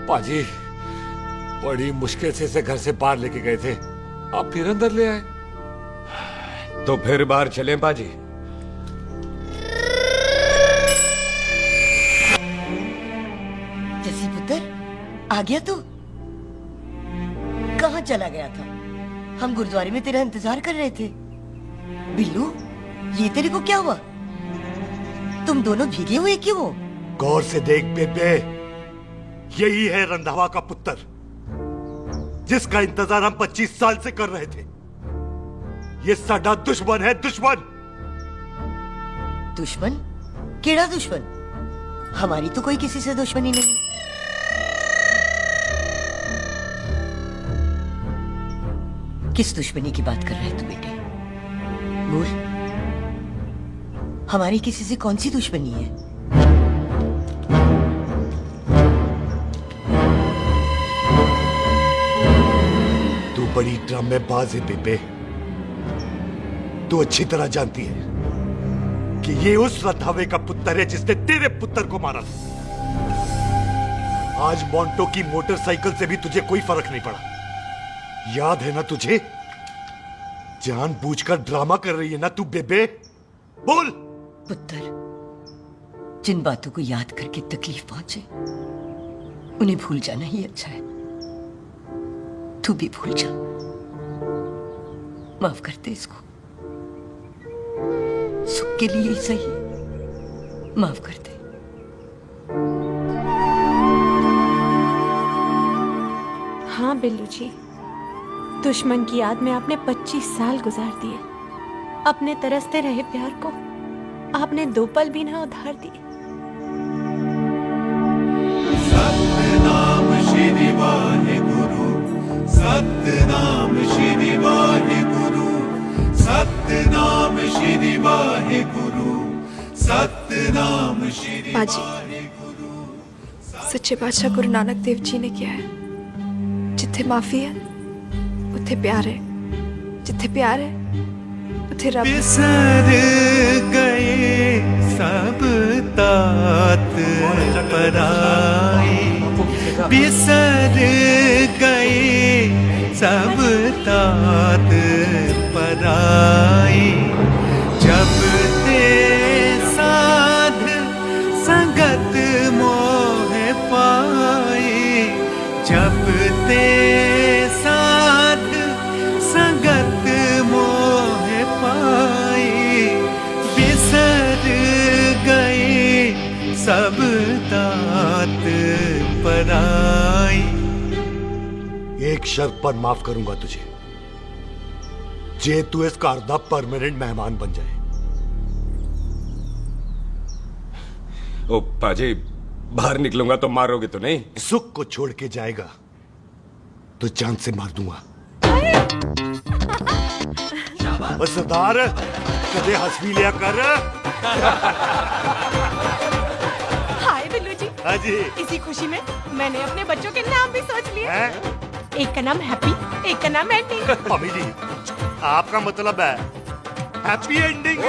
पाजी बड़ी मुश्किल से इसे घर से बाहर लेके गए थे, आप फिर अंदर ले आए। तो फिर बाहर चलें पाजी। जैसी पुत्र आ गया तू? कहाँ चला गया था? हम गुरुद्वारे में तेरा इंतजार कर रहे थे। बिल्लू, ये तेरे को क्या हुआ? तुम दोनों भीगे हुए क्यों हो? गौर से देख बेबे, यही है रंधावा का पुत्र, जिसका इंतजार हम 25 साल से कर रहे थे। ये साडा दुश्मन है, दुश्मन। दुश्मन? केड़ा दुश्मन? हमारी तो कोई किसी से दुश्मनी नहीं। किस दुश्मनी की बात कर रहे तू बेटे? बोल, हमारी किसी से कौन सी दुश्मनी है? तू बड़ी ड्रामेबाज है बेबे। तू अच्छी तरह जानती है कि ये उस रंधावे का पुत्र है जिसने तेरे पुत्र को मारा था। आज मोंटो की मोटरसाइकिल से भी तुझे कोई फर्क नहीं पड़ा। याद है ना तुझे? जानबूझकर ड्रामा कर रही है ना तू बेबे? बोल। पुत्र, जिन बातों को याद करके तकलीफ पहुंचे उन्हें भूल जाना ही अच्छा है। तू भी भूल जा। माफ कर दे इसको, सुख के लिए ही सही। माफ कर दे। हाँ बिल्लू जी, दुश्मन की याद में आपने 25 साल गुजार दिए। अपने तरसते रहे प्यार को आपने 2 पल भी ना उधार दिए। सतनाम श्री वाहेगुरु, सतनाम श्री वाहेगुरु, सतनाम श्री वाहेगुरु, सतनाम श्री पाजी, सच्चे बादशाह गुरु नानक देव जी ने किया है, जिथे माफी है उथे प्यार है, जिथे प्यार है उथे रब। बिसर गए सब तात पराए, बिसर गए सब तात पराए। जब ते साध संगत मोह पाए, जब ते साध संगत मोह पाए। बिसर गए सब तात पराए। एक शर्त पर माफ करूंगा तुझे, जे तू इस कार दा परमानेंट मेहमान बन जाए। ओ पाजी, बाहर निकलूंगा तो मारोगे तो नहीं? सुख को छोड़ के जाएगा तो जान से मार दूंगा। और सरदार, कदे हंस भी लिया कर। हाय बिल्लू जी। हाँ जी। इसी खुशी में मैंने अपने बच्चों के नाम भी सोच लिए। एक का नाम हैप्पी, एक का नाम एंडिंग। अभी जी, आपका मतलब है हैप्पी एंडिंग।